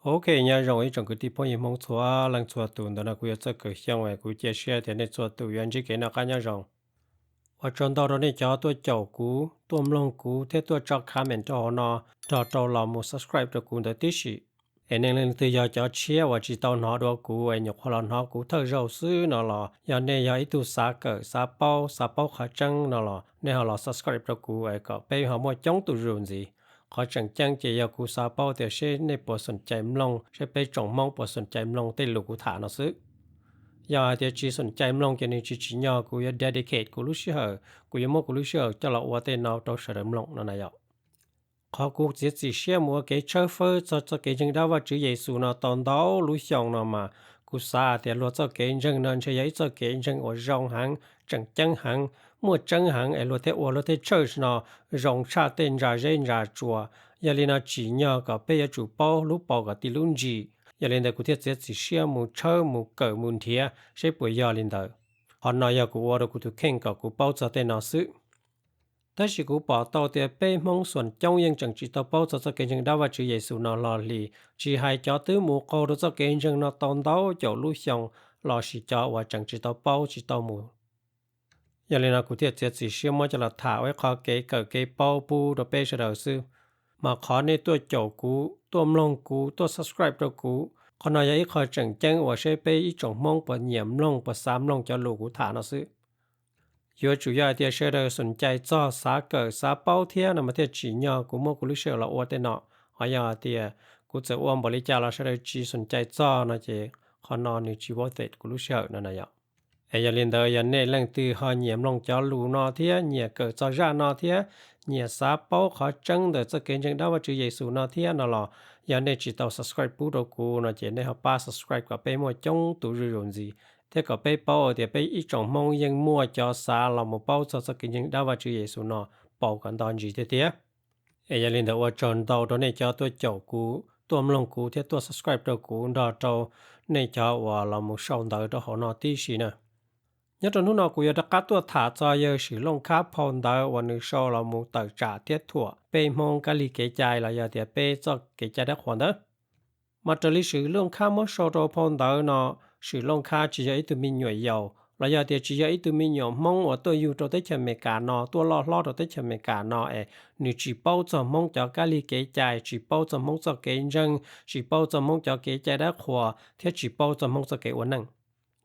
OK，人容易整个地方也蒙错啊，能错度的那个要这个向外估计些的那错度，原只给那干人容。我转到了那家ตัวเจ้ากูตัวมลงกูเทตัวจอกคาเมนต์จอเนาะจอจอเรามู subscribe ตัวกู的ติชิเอ็นนึงตัวยาจอเชียว่าจิตเอาหนอดกูไอ้หยกพลหนอกูเธอเราซื้อเนาะล่ะยาเนี่ยยาอีตัวสาเกอสาเป้าขาจังเนาะล่ะเนี่ยเรา subscribe ตัวกูไอ้ก็ไปหาหมดจ้องตัวรุนสิขอจังจังเจียกูสาเป้าแต่เช่ในปวดสนใจมลงใช่ไปจงมองปวดสนใจมลงเต้ลูกกูถาเนาะซื้อยาเดียจีสนใจมลงกันในจีจีญากูยา dedicate กูรู้เชื่อกูยามกูรู้เชื่อจะละว่าเต้นเอาตัวเสริมลงนั่นน่ะยาขอกูจะสิเชื่อมัวเกเชฟเฟอร์จะเกจึงได้ว่าจื่อเยซูเนาะตอนดาวรู้ชองเนาะมากูซาแต่ลัวจะเกจึงนั่นใช่ยัยจะเกจึงว่าจงหังจังจังหังมัวจังหังไอ้ลัวเทว่าลัวเทเชิร์ชเนาะจงชาเต้นราเรนราจัวยาลีนาจีญาก็เปยจูเป้ารู้เป้ากับติลุนจียาลินเดกูเทียจะสิเชื่อมูเชอมูเกิดมูเทียใช่ป่วยยาลินเดฮอนนายกูว่ากูถูกเข่งกับกูเป้าจะเต้นนอซึแต่สิกูบอกต่อเตียเป้มองส่วนจงยังจังจิตเป้าจะเกจึงได้ว่าจื่อเยซูนอลอลีจีให้จอตื้อมูเขาจะเกจึงนอตอนดาวเจ้าลุชงรอสิจอว่าจังจิตเป้าจิตมูยาลินากูเทียจะสิเชื่อมันจะละถาไว้ขอเกเกิดเกเป้าปูตัวเป้เฉลยซึมาขอในตัวเจ้ากูตัวมลงกูตัว subscribe ตัวกูขณะยังขอจังจังว่าใช้ไปอีจงมองปะเหยียมลงปะสามลงจะลูกกูถานะซึ有主要的是的สนใจจ้อสาเกิดสาเป้าเทียนมาเทียจีญากูมกูรู้เชื่อละอวดเนาะหายาเตียกูจะอ้วมบริจาคละเชื่อจีสนใจจ้อนะเจขอนอนนี่จีวเตกูรู้เชื่อนั่นน่ะยะไอ้ยาลินเดยันเนลังตือหอเหยียมลงจอลูนอเทียเนี่ยเกิดจอจานอเทียเนี่ยสาเป้าขอจังเดจะเกินจังได้ว่าจื่อเยซูนอเทียนั่นล่ะยันเนจิตเอา subscribe ปูดกูนะเจเนเฮาป้า subscribe กับไปหมดจงตุรุรุนซีเท่ากับไปเป้าเดี๋ยวไปอีจงมองยังมั่วจอสาเรามาเป้าจะกินยังได้ว่าจื่อเยซูเนาะเป้ากันตอนจีเตี้ยเอยาลินเดว่าจนเตาตัวในจอตัวเจ้ากูตัวมลงกูเท่าตัว subscribe ตัวกูดอเตาในจอว่าเรามาส่งเตาตัวหอนอตีชีนะยตอนนู้นกูอยากกัดตัวถาจอยสิลงคาพอนเตาวันนี้โชว์เรามูเตาจ่าเทียถั่วไปมองกะลีเกใจเราอยากเดี๋ยวไปจะเกใจได้ขวัญเด้อมาจะลิสิลงคามโชว์ตัวพอนเตาเนาะสิลงคาจีจะอีตัวมีหน่วยยาวเราอยากเดี๋ยวจีจะอีตัวมีหน่วยมองว่าตัวอยู่ตัวได้เฉมกาเนาะตัวล้อตัวได้เฉมกาเนาะนี่จีเป้าจะมองจากกะลีเกใจจีเป้าจะมองจากเกงจังจีเป้าจะมองจากเกใจได้ขวาเทียจีเป้าจะมองจากเกวันนั่ง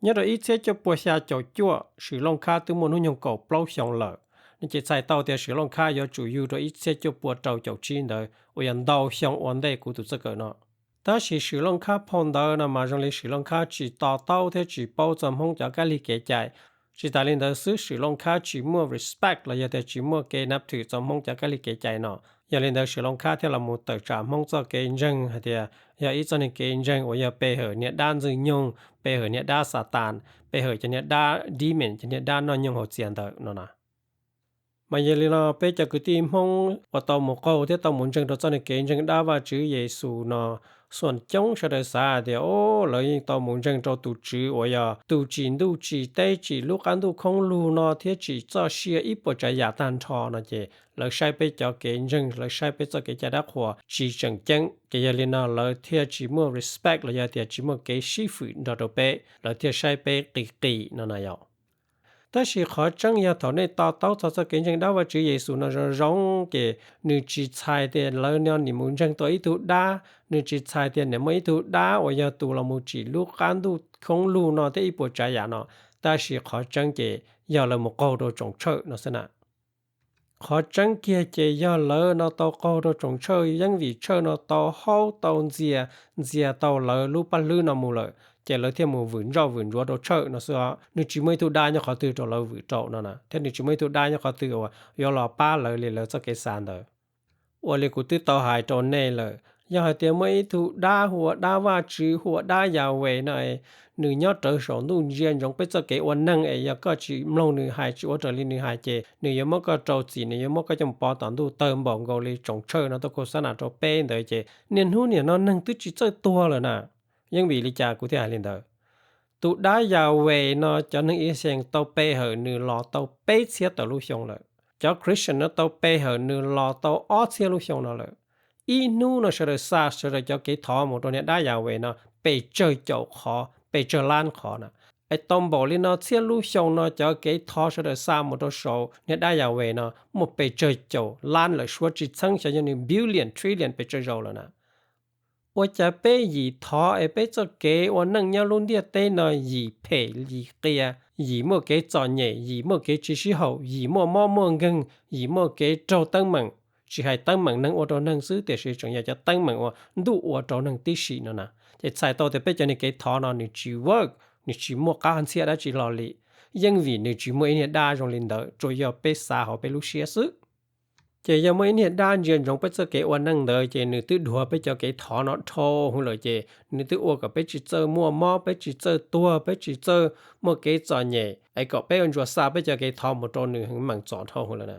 nhớ rồi ít sẽ cho bùa xa cho chua sử long kha từ một nhung cầu plau xong lợ nên chỉ sai tàu thì sử long kha do chủ yếu rồi ít sẽ cho bùa trâu chậu chín đời ở yên đau xong ổn đây của tụi cái nó ta chỉ sử long kha phong đời là mà trong lịch sử long kha chỉ tàu thì chỉ bao trùm không cho cái lý kể chạy chỉ ta lên đó sử long kha chỉ mua respect là giờ thì chỉ mua cái nắp thử trùm không cho cái lý kể chạy nó giờ lên đó sử long kha thì là một tờ trả không cho cái rừng thì giờ ít cho nên cái rừng ở giờ bề hở nhiệt đan dừng nhung bề hở nhiệt đa sa tàn bề hở cho nhiệt đa demon cho nhiệt đa nó nhung hồ tiền đó nó nè mà giờ lên đó bề cho cái tim không ở tàu một câu thì tàu muốn rừng đó cho nên cái rừng đa và chữ Giêsu nóส่วนจงเสด็จสาเดียวเลยต่อมุนจังโจตุจือว่าตุจีนตุจีเตจีลูกอันตุคงลูนอเทียจีจะเชียอีปจายาตันทอนะเจเลยใช้ไปเจ้าเกณฑ์จังเลยใช้ไปเจ้าเกจะได้ขัวจีจังจังเกยลินาเลยเทียจีมัว respect เลยเทียจีมัวเกชีฝืนดอเปเลยเทียใช้ไปกีนั่นนายแต่สิขอจังยาถอนในต่อเต้าจะเกินจังได้ว่าจื่อเยซูนะร้องเกนึกจิตชายเดียแล้วเนี่ยนิมุนจังตัวอีตุดานึกจิตชายเดียเนี่ยไม่ตุดาว่าอย่าตัวเรามูจิลูกกันดูคงลูเนาะที่อีปวดใจยาเนาะแต่สิขอจังเกอย่าเรามุกเอาโดจงเชิดเนาะสินะขอจังเกียเจย่าเลยเนาะต่อเอาโดจงเชิดยังวิเชิดเนาะต่อเฮาต่อเจียต่อเลยลูกปันลือเนาะมูเลยเจอแล้วที่มูวุ่นรัวโดเชิดเนาะสินึกจิไม่ตุได้เนี่ยขอตื่นตัวเราวุ่นโจเนาะนะถ้านึกจิไม่ตุได้เนี่ยขอตื่นว่าอย่ารอป้าเลยจะเกสานเด้อว่าเลยกูตื่นต่อหายโจแน่เลยอย่าให้เตียไม่ตุได้หัวได้ว่าจื้อหัวได้ยาวเวหน่อยหนึ่งยอดเจอสองนู่นเรียนยงไปจะเกวันนั่งอย่าก็จีมลงหนึ่งหายจีว่าจะลินหนึ่งหายเจหนึ่งยังมันก็โจจีหนึ่งยังมันก็จำปอตอนดูเติมบอกกูเลยจงเชิญนะตัวโฆษณาโจเป้เด้อเจเนียนหูเนี่ยนอนนั่งตื้อจีเจอตัวเลยนะยังมีลิจากูที่หายลินเด้อตุได้ยาวเวเนาะจะนึงอีเสียงเตาเป้เหอหนึ่งรอเตาเป้เสียต่อลูกชงเลยเจ้าคริสเตียนเนาะเตาเป้เหอหนึ่งรอเตาอ้อเสียลูกชงเนาะเลย ý nu nó sẽ được xa sẽ được cho cái thọ một trong những đa giàu về nó bị chơi chậu khó bị chơi lan khó nè ai tôm bò lên nó chia lu xong nó cho cái thọ sẽ được xa một trong số những đa giàu về nó một bị chơi chậu lan là số chỉ tăng cho những billion trillion bị chơi rồi nè 我จะไปยีทอไอไปจะเกว่านั่งยาลุนเดียเตนยีเพยีเกียยีมัวเกจอนใหญ่ยีมัวเกจิชิเฮายีมัวมอมัวเงิงยีมัวเกโจตั้งมัง只系ตั้งมังนั่งอดนั่งซื้อแต่สิจงอยากจะตั้งมังว่าดูอดนั่งติสิเนาะนะจะใส่ตัวแต่ไปจะนี่เกทอนนี่จีเวิร์กนี่จีมัวกาหันเสียได้จีลอลียังวีนี่จีมัวเนี่ยได้จงลินเดอจอยไปสาเฮาไปลุเชียซื้อchỉ giờ mấy nhiêu đan duyên trong bây giờ cái quan năng đời chỉ nữ tự đùa bây giờ cái thọ nó thô không lời chỉ nữ tự uo cái bây chỉ chơi mua mò bây chỉ chơi tua bây chỉ chơi mua cái trò nhẹ ai có bây giờ xa bây giờ cái thọ một trò nữ hình bằng trò thô không lời nè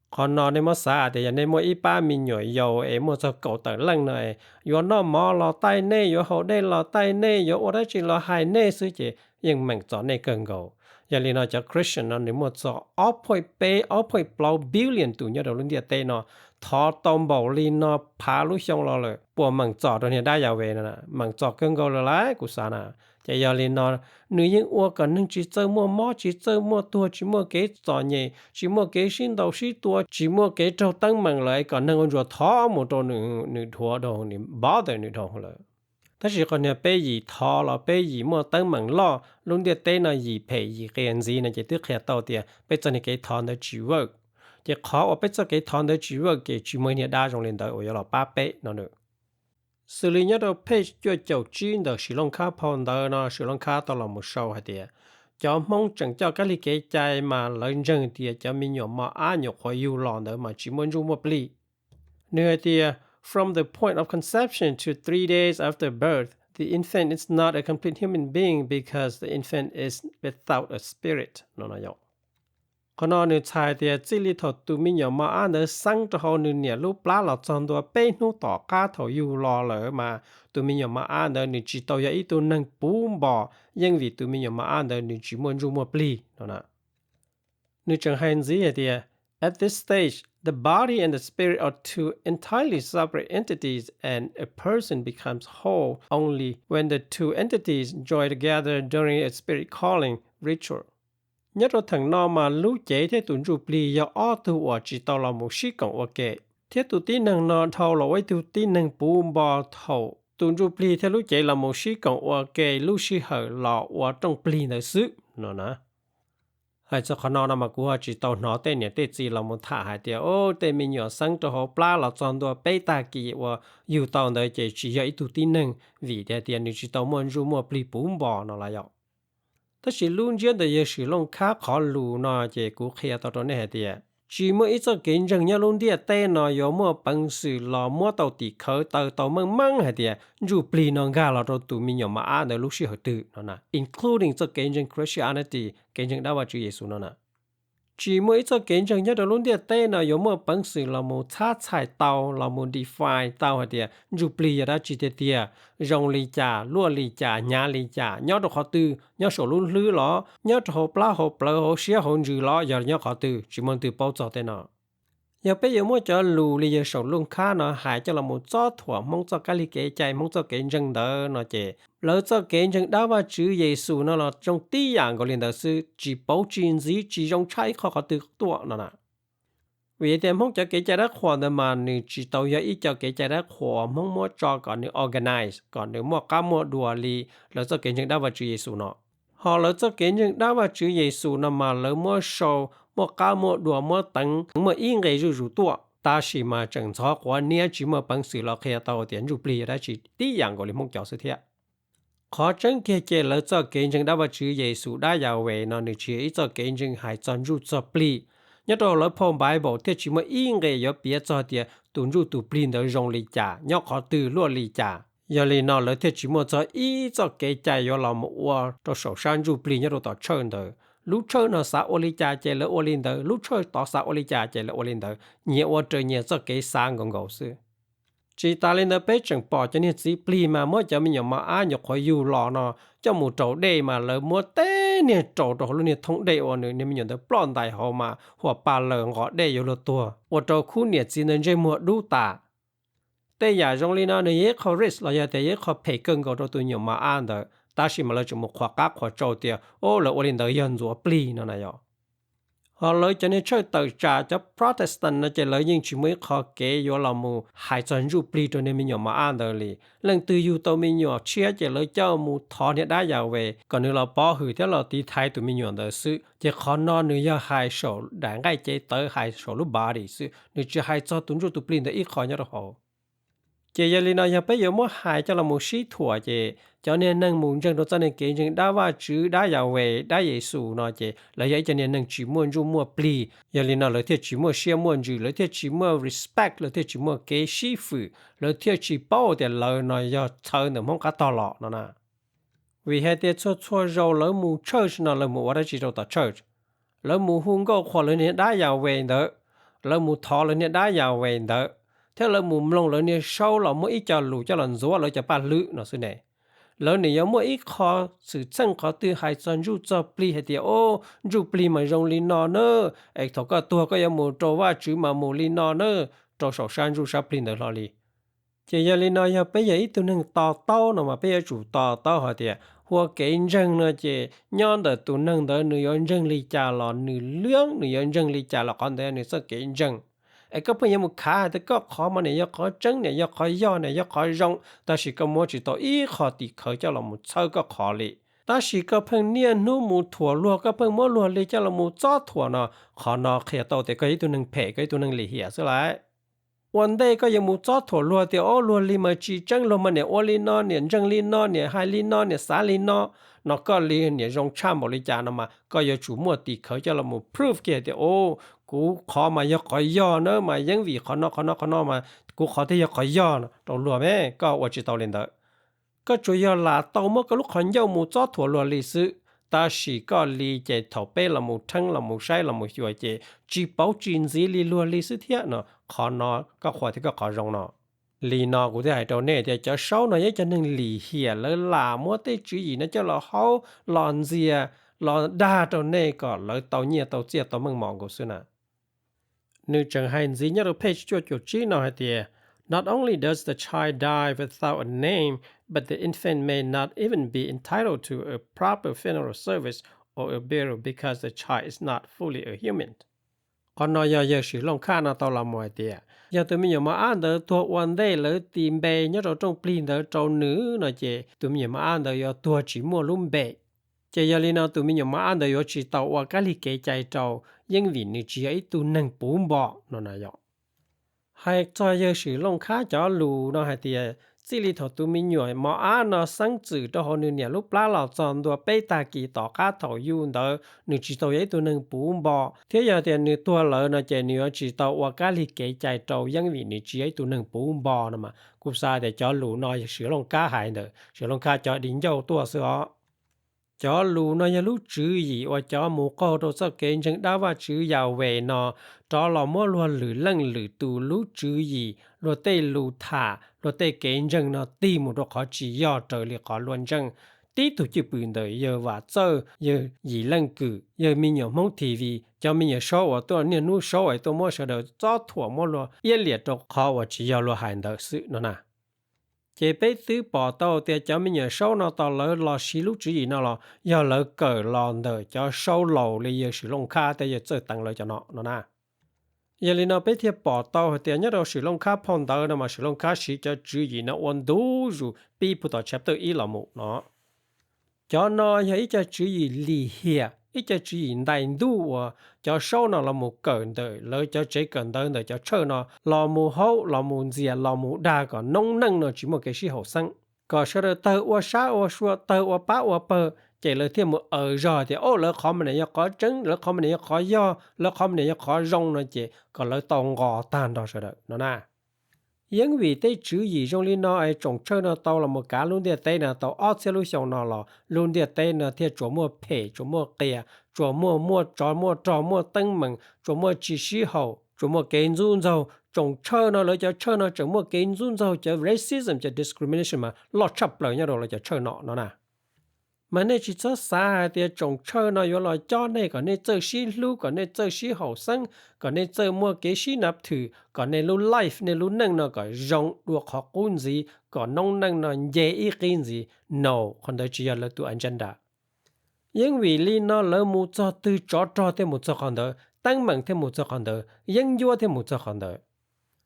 còn nó nên mua xa thì nên mua ít ba mình nhỏ dầu em mua cho cậu tận lăng này yo nó mò lò tay nè yo hậu đây lò tay nè yo ở đây chỉ lò hai nè xứ chỉ nhưng bằng trò này cần gầuอย่าลีนอจะคริสเตียนนี่มัวจะ0.8 billion ตัวเนี่ยเราลุ้นเดียเตนอทอตอมบ่ลีนอพาลุชงเราเลยปัวมังจอตัวเนี่ยได้ยาวเวนะมังจอเกินก็เลยกุศลนะจะอย่าลีนอหนูยังอ้วกันนึงจิเจอมัวมอจิเจอมัวตัวจิมัวเกจอเนี่ยจิมัวเกชินดาวชิตัวจิมัวเกจตั้งมังเลยก่อนนึงจะทอหมดตัวหนึ่งทัวดองนี่บ้าแต่หนึ่งทองเลยถ้าสิคนเนี่ยไปยีทอเราไปยีมัวตั้งมังล่อลุงเดียเต้นยีเพยีเกนซีนะจะตึกแค่ตัวเดียไปจนเกทอน的จีเวิร์กจะขอว่าไปจนเกทอน的จีเวิร์กเกจีมวยเนี่ยได้จงเรียนได้โอ้ยเราป้าเป๊ะนั่นเองสื่อเรื่องเราเพจจะเจ้าจีน的สิลงค่าพอนเดอร์นะสิลงค่าตลอดมุชาวเดียจะมองจังเจ้าก็ลิเกใจมาเล่นจังเดียจะมีหยอมาอ่านหยกคอยอยู่หลอนเดอมาจีมวยจูมัวปลีเนื้อเดีย from the point of conception to 3 days after birth,The infant is not a complete human being because the infant is without a spirit. No. ขณะนี้ชายเดียจิลิทอตุมิยมาอ่านสังจะหอนึเนี่ยรูปปลาหลอดจอนตัวเป้นูต่อก้าถออยู่รอเหลอมาตุมิยมาอ่านนี่จิตอยาอีตัวนังปูมบ่ยังวิตุมิยมาอ่านนี่จิมวนจูมัวปลีนั่นนะนี่จังหันซีเดีย At this stage,The body and the spirit are two entirely separate entities, and a person becomes whole only when the two entities join together during a spirit calling ritual. nhất là thằng nó mà lũ chế thế tụi chụp lì do ó tu ở chỉ tao là một sĩ cộng ok. Thế tụi tí năng nó thâu là với tụi tí năng bùm bò thâu. Tụi chụp lì thế lũ chế là một sĩ cộng ok lũ sĩ hở lọ ở trong lì nơi xứ. Nó nè. Hay cho khả năng mà của chỉ tao nó tên nhà tên gì là một thả hai tiêu ô tên mình nhỏ sáng cho họ pla là chọn đồ bê ta kỳ và yêu tao nơi chỉ dạy tụi tin năng vì để tiền chỉ tao muốn dùng một pli bún bò nó là vậy. Tất chỉ luôn diễn để sử dụng khác khó lù nó chỉ của kia tao đó này tiền chỉ mỗi ít cho kiến rằng nhau luôn địa tên nó có mua bằng sự là mua tàu tỉ khởi tàu măng hay tiền dù pli nó gà là rồi tụi mình nhỏ mà ăn được lúc xưa họ tự nó nè including cho kiến rằng Christianity kiến rằng đạo Chúa Giêsu nó nè chỉ mỗi ít cho kiến rằng nhau luôn địa tên nó có mua bằng sự là một thắt chạy tàu là một define tàu hay tiền dù pli đã chỉ tiền rong lì trà lúa lì trà nhà lì trà nhau được họ tự nhau sổ luôn lư ló nhau họ plá họ xía họ dư ló giờ nhau họ tự chỉ muốn tự bao giờ tên nó giờ bây giờ mua cho lù lì giờ sổ luôn khá nó hại cho là một chó thua mong cho cái lì kế chạy mong cho cái dân đó nó chế lỡ cho cái dân đó và chữ Giêsu nó là trong tí dạng của liền đạo sư chỉ bảo chuyện gì chỉ trong trái khó tự tua nó nè vì thế mong cho cái trái đất khoa đó mà nếu chỉ tàu giờ ít cho cái trái đất khoa mong mua cho còn nếu organize còn nếu mua cá mua đùa lì lỡ cho cái dân đó và chữ Giêsu nó họ lỡ cho cái dân đó và chữ Giêsu nó mà lỡ mua show mua cá mua đùa mua tặng mua yên cái rủ tua ta chỉ mà chẳng cho qua nia chỉ mà bằng sự lo kia tàu tiền rủ bì đã chỉ tí dạng của liền mong cho sự thiệt khó chân kia chế lỡ cho cái dân đó và chữ Giêsu đã giàu về nó nếu chỉ cho cái dân hãy chọn rủ cho bì nhất là lỡ phong Bible thì chỉ mà yên cái yếu biết cho tiền tuân rủ tụ bì để rong lì trả nhóc họ từ lúa lì trả giờ lì nó lỡ thì chỉ mà cho ý cho cái trái yếu làm một ô cho sổ sang rủ bì nhất là tao chơi được lúc chơi nó xã ô lì trà chạy là ô linh đời lúc chơi tỏ xã ô lì trà chạy là ô linh đời nhiều ô trời nhiều cho cái sáng còn gầu sư chỉ ta lên đó bé chẳng bỏ cho nên chỉ pli mà mới cho mình mà ai nhọc khỏi yêu lò nó cho một chỗ đây mà lỡ mua té nè chỗ đó luôn nè thông đây ô nữa nên mình nhận được plon đại họ mà hoặc bà lỡ ngõ đây yêu lột tua ô chỗ khu nè chỉ nên chơi mua đủ ta แต่อย่าจงลีนะเนี่ยเขา risk เราอย่าแต่เขาเพเกินก็ตัวอยู่มาอ่านเด้อตาชิมาเลยจะมาขวากขวาโจเตียโอ้แล้ววันนี้เด้อยันจัวปลีนั่นน่ะยอhọ lấy cho nên chơi tự trả cho Protestant nó chỉ lấy những chuyện mới khó kể vô lòng mù hại chân rụp đi cho nên mình nhỏ mà ăn đời lì lần từ yêu tàu mình nhỏ chia chỉ lấy cho mù thọ này đã giàu về còn nếu là bỏ hủy thế là tí thay tụi mình nhỏ đời sự chỉ khó nó nếu như hại sổ đã ngay chế tới hại sổ lúc bà đi sự nếu chỉ hại cho tuấn rụp tụi mình để ít khó nhớ được họ chỉ giờ lì nó giờ bây giờ mua hại cho là một sĩ thua chỉ cho nên nâng muốn chân đó cho nên cái chân đã vào chữ đã giàu về đã dễ sủ nó chỉ là vậy cho nên nâng chỉ muốn dùng mua pli giờ lì nó lấy thiết chỉ mua xe muốn chữ lấy thiết chỉ mua respect lấy thiết chỉ mua cái sĩ phụ lấy thiết chỉ bảo để lời nó giờ thở nó không có to lọ nó nè vì hệ thiết cho rồi lấy mua church nó lấy mua ở chỉ đâu ta church lấy mua hung có khoa lấy nên đã giàu về đó lấy mua thọ lấy nên đã giàu về đó thế là mùm lông lấy nên sâu là mỗi ít cho lù cho lần gió lấy cho ba lự nó xưa này lấy này giống mỗi ít khó sự chân khó từ hai chân rút cho pli hay thì ô rút pli mà rong li nó nữa ấy thọ có tua có giống một trâu va chữ mà một li nó nữa trâu sầu san rút sắp pli nữa lo li chỉ giờ li nó giờ bây giờ ít tụi nâng tò tao nó mà bây giờ chủ tò tao hả thì hoa cái rừng nó chỉ nhon đỡ tụi nâng đỡ nửa rừng li chả lọ nửa lưỡng nửa rừng li chả lọ con thế nửa sao cái rừngไอ้ก็เพิ่นยังมุขาแต่ก็ขอมาเนี่ยอยากขอจังเนี่ยอยากขอย่อเนี่ยอยากขอรองแต่สิก็มัวจิตอีขอติเขาเจ้าละมุเชก็ขอเลยแต่สิก็เพิ่นเนี่ยนูหมูถั่วลัวก็เพิ่นมัวลัวเลยเจ้าละมุจ้อถั่วเนาะขอนอเขียโตแต่ก็อีตัวนึงแผก็อีตัวนึงเหลีเหียซะหลายวันใดก็ยังมุจ้อถั่วลัวแต่อ้อลัวลิมาจีจังลงมาเนี่ยอ้อลินอเนี่ยจังลินอเนี่ยไฮลินอเนี่ยสาลินอนอก็ลีเนี่ยรองชามบริจาคมาก็อย่าจู่มัวติเขาเจ้าละมุ proof เกียแต่โอ้กูขอมาอยากขอย่อเนอะมายังวีขอนอมากูขอที่อยากขอย่อนะตอลัวแม่ก็ว่าจิตอเลนเดอก็จุยลาตอมก็ลูกขอนย่อหมูจ้อถั่วลัวลิซึตาสีก็ลีเจถอเป้ละหมูทั้งละหมูใช้ละหมูช่วยเจจีเป้าจีนซีลีลัวลิซึเทียเนาะขอนอก็ขอที่ก็ขอรองเนาะลีนอกูได้ให้ตัวเนี่ยจะเช้าหน่อยจะนึงลีเหียแล้วลามัวเตจื้อนะเจ้าละเฮาลอนเซียลอนดาตัวเนี่ยก็แล้วเตาเนี่ยเตาเจียตัวมึงมองกูซึนะNew Changhai Zinha page Chino Not only does the child die without a name, but the infant may not even be entitled to a proper funeral service or a burial because the child is not fully a human. ก่อนนอยาสิลงค่านาตอละมวยเตียอย่าตัวมีอย่ามาอ่านเด้อตัววันได้เลยตีมเบยเนี่ยเราต้องปลีนเด้อเจ้าหนือนะเจตัวมีอย่ามาอ่านเด้อตัวจิมัวลุ่มเบเจยาลีนาตัวมีอย่ามาอ่านเด้อจิตาวากะลิเกใจเจ้ายังวินจีไอตัวนังปูมบ่นนายอให้จอยสิลงค่าจอลูเนาะให้เตียสิลิทอตัวมีหน่วยมาอ่านเนาะสังจือตอหนึเนี่ยลูกปลาเหล่าจอนตัวเปตากีต่อค่าถอยูนเด้อนึจิตาวไอตัวนังปูมบ่เทียเตียนึตัวเลนะเจเนือจิตาวากะลิเกใจเจ้ายังวินจีไอตัวนังปูมบ่นะมากุซาแต่จอลูเนาะสิลงค่าหายเด้อสิลงค่าจอดินเจ้าตัวซอcho lù nó lu chữ gì và cho mù câu đồ sao kén chẳng đã và chữ giàu về nó cho là mua luôn lử lăng lử tù lu chữ gì rồi tê lù thả rồi tê kén chẳng nó tìm một đồ khó chỉ do trời liệt khó luôn chẳng tí tụ chữ bừng đời giờ và giờ giờ gì lăng cử giờ mình nhỏ mong TV cho mình nhỏ số ở tôi nên nu số ở tôi mua sợ đời cho thua mua luôn yên liệt đồ khó và chỉ do lo hành đời sự nó nè chế bé tứ bỏ tàu thì cho mình nhớ sâu nó tàu lỡ lò xí lúc chữ gì nó lò giờ lỡ cỡ lòn đời cho sâu lầu li giờ sử dụng kha thì giờ chơi tăng lợi cho nó nè giờ li nó bé thì bỏ tàu thì nhớ đâu sử dụng kha phong tàu nó mà sử dụng kha xí cho chữ gì nó ổn đủ rồi bi phụ tàu chapter ý là một nó cho nó giờ ít cho chữ gì li hiệp ít cho chữ gì đại đủ cho sâu nó là một cỡ đời lỡ cho chế cỡ đời cho chơi nó lò mù hậu lò mù dìa lò mù đa còn nông nâng nó chỉ một cái gì hậu sang có sợ đời tơ qua sa qua xua tơ qua bá qua bờ chạy lời thêm một ở rồi thì ô lỡ khó mình này có trứng lỡ khó mình này khó do lỡ khó mình này khó rong nó chị còn lỡ tòng gò tan đó sợ đời nó nè因为对主义中里呢，哎，种车呢到了么家路的对呢，到二线路上呢了，路的对呢，贴琢磨配，琢磨改，琢磨灯门，琢磨技术好，琢磨建筑就种车呢，了就车呢，琢磨建筑就 racism 就 discrimination 嘛，落差不了呢了就车呢喏。mà nên chỉ cho xa thì trồng chơi nó yếu là cho nên còn nên chơi xí lưu còn nên chơi xí hậu sinh còn nên chơi mua cái xí nạp thử còn nên lưu life nên lưu nâng nó còn rộng được học cuốn gì còn nông nâng nó dễ ý kiến gì no còn đó chỉ là tụ agenda nhưng vì lý nó lỡ một cho từ cho thêm một cho còn đó tăng mạnh thêm một cho còn đó nhưng vô thêm một cho còn đó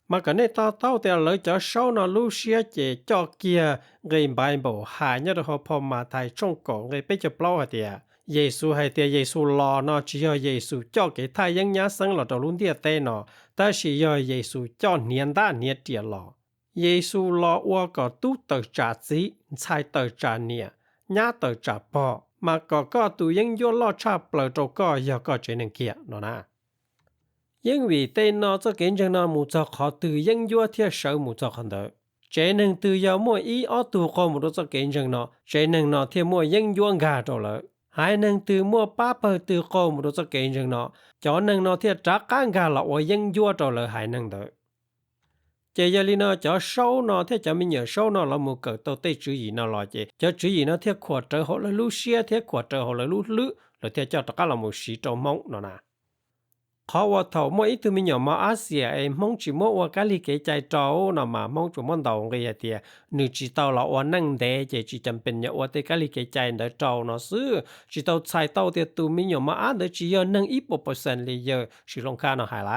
mà cái này tao thì lỡ cho sau nó lưu xia chế cho kia gây Bible hại nhớ được họ phò mà thầy trong cổ gây bây giờ bao hả tiệt Giêsu hay tiệt Giêsu lo nó chỉ do Giêsu cho cái thầy những nhá sinh là đầu luôn tiệt tên nó ta chỉ do Giêsu cho niên ta niên tiệt lo Giêsu lo qua có tu tự trả gì sai tự trả niệm nhá tự trả bỏ mà có tụ những vô lo trả bờ trâu có giờ có chuyện này kia nó nè因为对那这见证那木作好对应约贴手木作看到，这能对要么一二度个木这见证那，这能那贴么应约嘎着了，还能对么八百对个木这见证那，就能那贴扎干嘎了我应约着了还能的。这样里呢，就收呢，贴就没有收呢，了木个都对注意那了解，就注意呢贴扩着好了路些，贴扩着好了路，了贴叫大家了木洗着梦了呢。เขาว่าเขาไม่ตัวมีอย่างมาอาเซียมองจีมัวว่าการลิเกใจเจ้านะมามองจุมันดองกันเดียนึกจีเต้าเราว่านั่งเดเจจีจำเป็นอย่างว่าแต่การลิเกใจเดเจ้านะซื้อจีเต้าใช้เต้าเดียตัวมีอย่างมาอาเดจียนั่ง1%เลยเยอะสิลงค่านะหายไร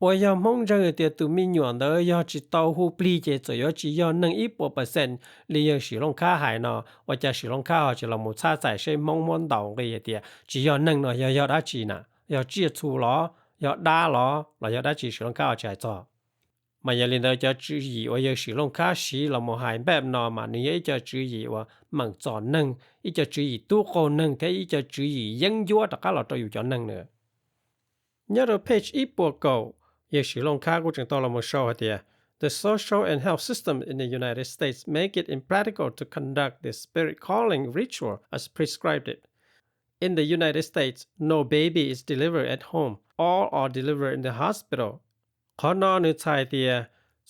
ว่าอย่ามองจังเดียตัวมีอย่างเดยจีเต้าหูปลีเจจะยจียนั่ง1%เลยเยอะสิลงค่าหายนะว่าจะสิลงค่าจะเราหมดชาใจใช้มองมันดองกันเดียจียนั่งนะยอได้จีนะ要接触了，要打了，那要打起使用卡才做。mà giờ lên đó cho chữ gì và giờ sử dụng khá sĩ là một hai bếp nào mà nếu cho chữ gì và bằng chọn nâng, ý cho chữ gì tu cô nâng, thế ý cho chữ gì dân dúa tất cả là tôi cho nâng nữa. Nhớ rồi page ít bộ cầu, giờ sử dụng khá của chúng tôi là một số hạt địa. The social and health system in the United States make it impractical to conduct the spirit calling ritual as prescribed it. In the United States, no baby is delivered at home. All are delivered in the hospital. ขอนอนในชายเตีย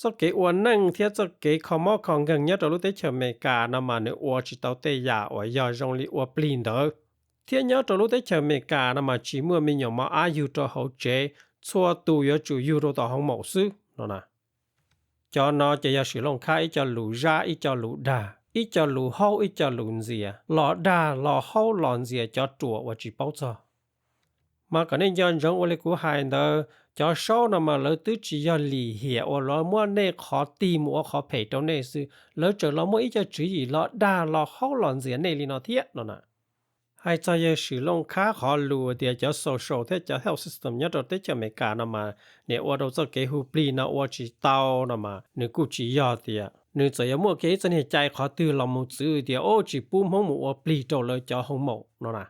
สักเกอวนนั่งเทียสักเกขอมอของกันยัดรู้ได้เฉเมกานำมาในอวจิตเอาเตยาว่ายาจงลีอวปลินเดอเทียยัดรู้ได้เฉเมกานำมาจีเมื่อมีอย่างมาอายุต่อเขาเจชัวตัวยจูยูโรต่อห้องหมอซื้อนั่นนะจอนอจะยาสิลงค่าอีจะหลูราอีจะหลูดาอีจะหลูเฮาอีจะหลูเสียหลอดาหลอเฮาหลอนเสียจะตัวว่าจีเป้าจ้าmà cái này do giống ở đây của hai đó cho sau nó mà lỡ tứ chỉ do lì hiểu ở lo mua này khó tìm mua khó phải trong này sự lỡ trở lo mua ít cho chỉ gì lo đa lo khó lòn gì này li nó thiết nó nè hai cho giờ sử dụng khá khó lùa để cho social thế cho health system nhất rồi thế cho mấy cả nó mà nếu ở đâu cho cái hụp li nó ở chỉ tao nó mà nếu cũng chỉ do thì nếu cho giờ mua cái cho nên chạy khó từ lòng một chữ thì ô chỉ bùm không mua ở li cho lỡ cho không mổ nó nè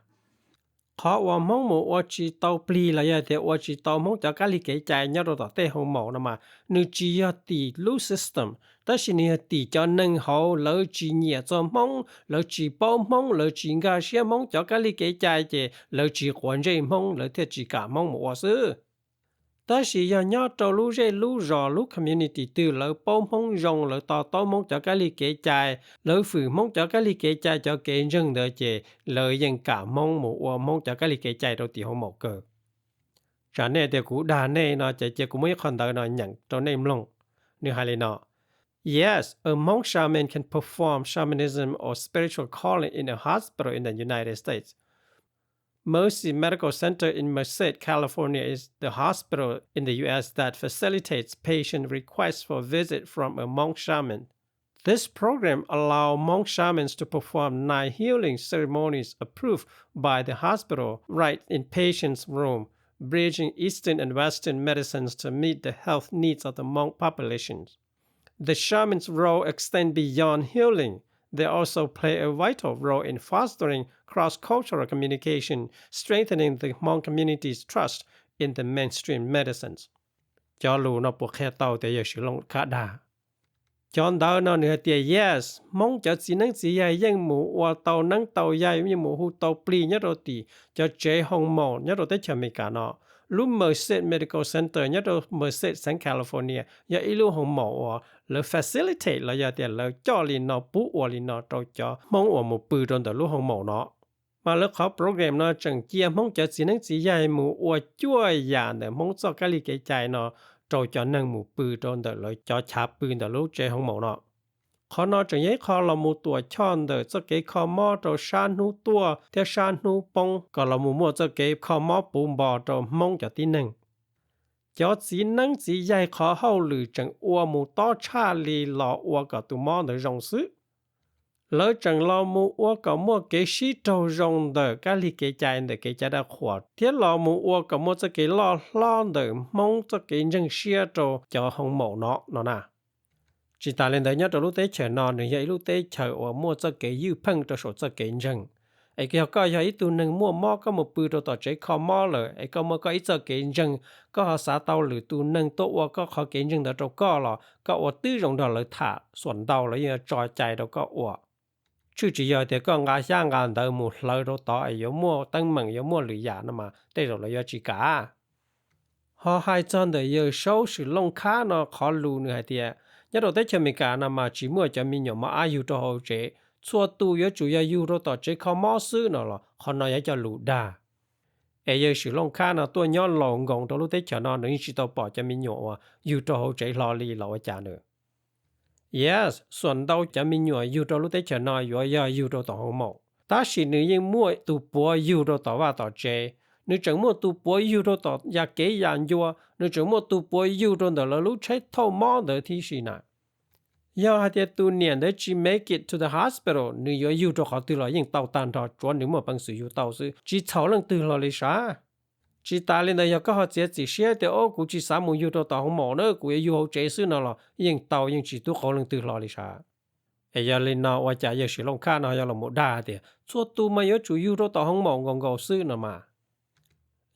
เขาว่าห้องหมูว่าจีเตาปลีอะไรอย่างเดียวว่าจีเตาห้องจากการลิเกใจเนี่ยเราต่อเตะห้องหมูนะมานึกจีตีลูซิสเต็มแต่สิ่งนี้ตีจะนึ่งเขาแล้วจีเนี่ยจะห้องแล้วจีป้อมห้องแล้วจีกาเชียห้องจากการลิเกใจเจแล้วจีขวัญใจห้องแล้วเทจีกาห้องหมูว่าซื้อแต่สิ่งอย่างนี้เรารู้ใจรู้รอรู้คอมมูนิตี้ตื่นแล้วป้อมห้องยงแล้วต่อต้มห้องจากการลิเกใจแล้วฝืนห้องจากการลิเกใจจะเกณฑ์ยังเดียเจเลยยังกะห้องหมูว่าห้องจากการลิเกใจเราตีห้องหมูเกิดจากนี้เดี๋ยวกูด่าแน่เนาะจะกูไม่คนเดียวเนาะอย่างตัวเนมลงนี่ฮะเลยเนาะ Yes, a monk shaman can perform shamanism or spiritual calling in a hospital in the United States.Mercy Medical Center in Merced, California is the hospital in the U.S. that facilitates patient requests for visit from a monk shaman. This program allows monk shamans to perform 9 healing ceremonies approved by the hospital right in patient's room, bridging Eastern and Western medicines to meet the health needs of the monk populations. The shaman's role extends beyond healing.They also play a vital role in fostering cross-cultural communication, strengthening the Hmong community's trust in the mainstream medicines. จอรู้เนาะพวกแค่เต้าแต่อย่าสิลงคาดาจอนดาวเนาะเนื้อเตีย yes มองจะสินังสิใหญ่ยังหมูว่าเต้านังเต้าใหญ่มีหมูหูเต้าปลีเนี่ยโรตีจะเจห้องหมอเนี่ยโรแต่จะไม่กาเนาะ ลู Merced Medical Center ยะโด Merced San California ยะอีลูหงหมอle facilitate ละยะเตียle จ่อลินอปูอลินอตอจอมองหมู่ปือดอนตะลูหงหมอเนาะมาแล้วเขาโปรแกรมเนาะจังเจียมองจะสินังสิใหญ่หมู่จ้วยยานแต่มองซอกะลิเกใจเนาะตอจอนังหมู่ปือดอนตะเลยจอชาปืนตะลูเจหงหมอเนาะขอนอจังยัยคอละมูตัวช่อนเดอจะเกคอมอตชานหูตัวเทชานหูปงก็ละมูมัวจะเกคอมอปูมบอตมงจะที่หนึ่งจอสีนังสีใหญ่ขอเฮาหรือจังอัวมูต้อชาลีหลออัวกับตุมอเดรงซื้อแล้วจังลอมูอัวกับมัวเกชิโตรงเดอกะลิเกใจเดเกจะได้ขวดเทียลอมูอัวกับมัวจะเกลอล้อเดมงจะเกยังเชียโตจอหงหมอเนาะนะchỉ ta lên đấy nhớ từ lúc tế chờ nọ nữa vậy lúc tế chờ ở mua cho cái dư phăng cho số cho cái rừng ấy cái có vậy tụi nâng mua mò có một bự đồ tỏ chế kho mò rồi ấy có một cái cho cái rừng có họ xả tàu lử tụi nâng tổ có họ cái rừng đó cho có là có ở tư rộng đó là thả xuẩn tàu là như trò chạy đó có ở chứ chỉ giờ thì có ngã sang ngã đó một lời đó tỏ ấy mua tăng mừng mua lử giả nó mà đây rồi là do chỉ cả họ hai chân để giờ số sự lông khá nó khó lù nữa hay tiệt nhớ đầu tết cho mình cả nằm mà chỉ mua cho mình nhỏ mà ai yêu cho họ chế xua tu yếu chủ yếu yêu rồi tỏ chế không mò xứ nó là họ nói cho lũ đà ấy giờ sử dụng khá là tôi nhớ lòng gồng đầu tết cho nó nên chỉ tao bỏ cho mình nhỏ mà yêu cho họ chế lo li lo chả nữa yes xuân đâu cho mình nhỏ yêu cho tết cho nó yêu cho tao không mò ta chỉ nếu như mua tu bùa yêu cho tao vào tao chế nếu chẳng mua tu bùa yêu cho tao ya kế yan yêu nếu chẳng mua tu bùa yêu cho tao là lúc chế thâu mò được thì gì nè要还得多年的去 make it to the hospital 你要有着好对了因到单他专你没本事有到是只超能对了的啥只大连的要个好这只些的哦估计啥么有着到好毛呢估也有好这事呢了因到因只都可能对了的啥哎呀连那我家也是龙看那要了么大的做都没有主有着到好毛广告事呢嘛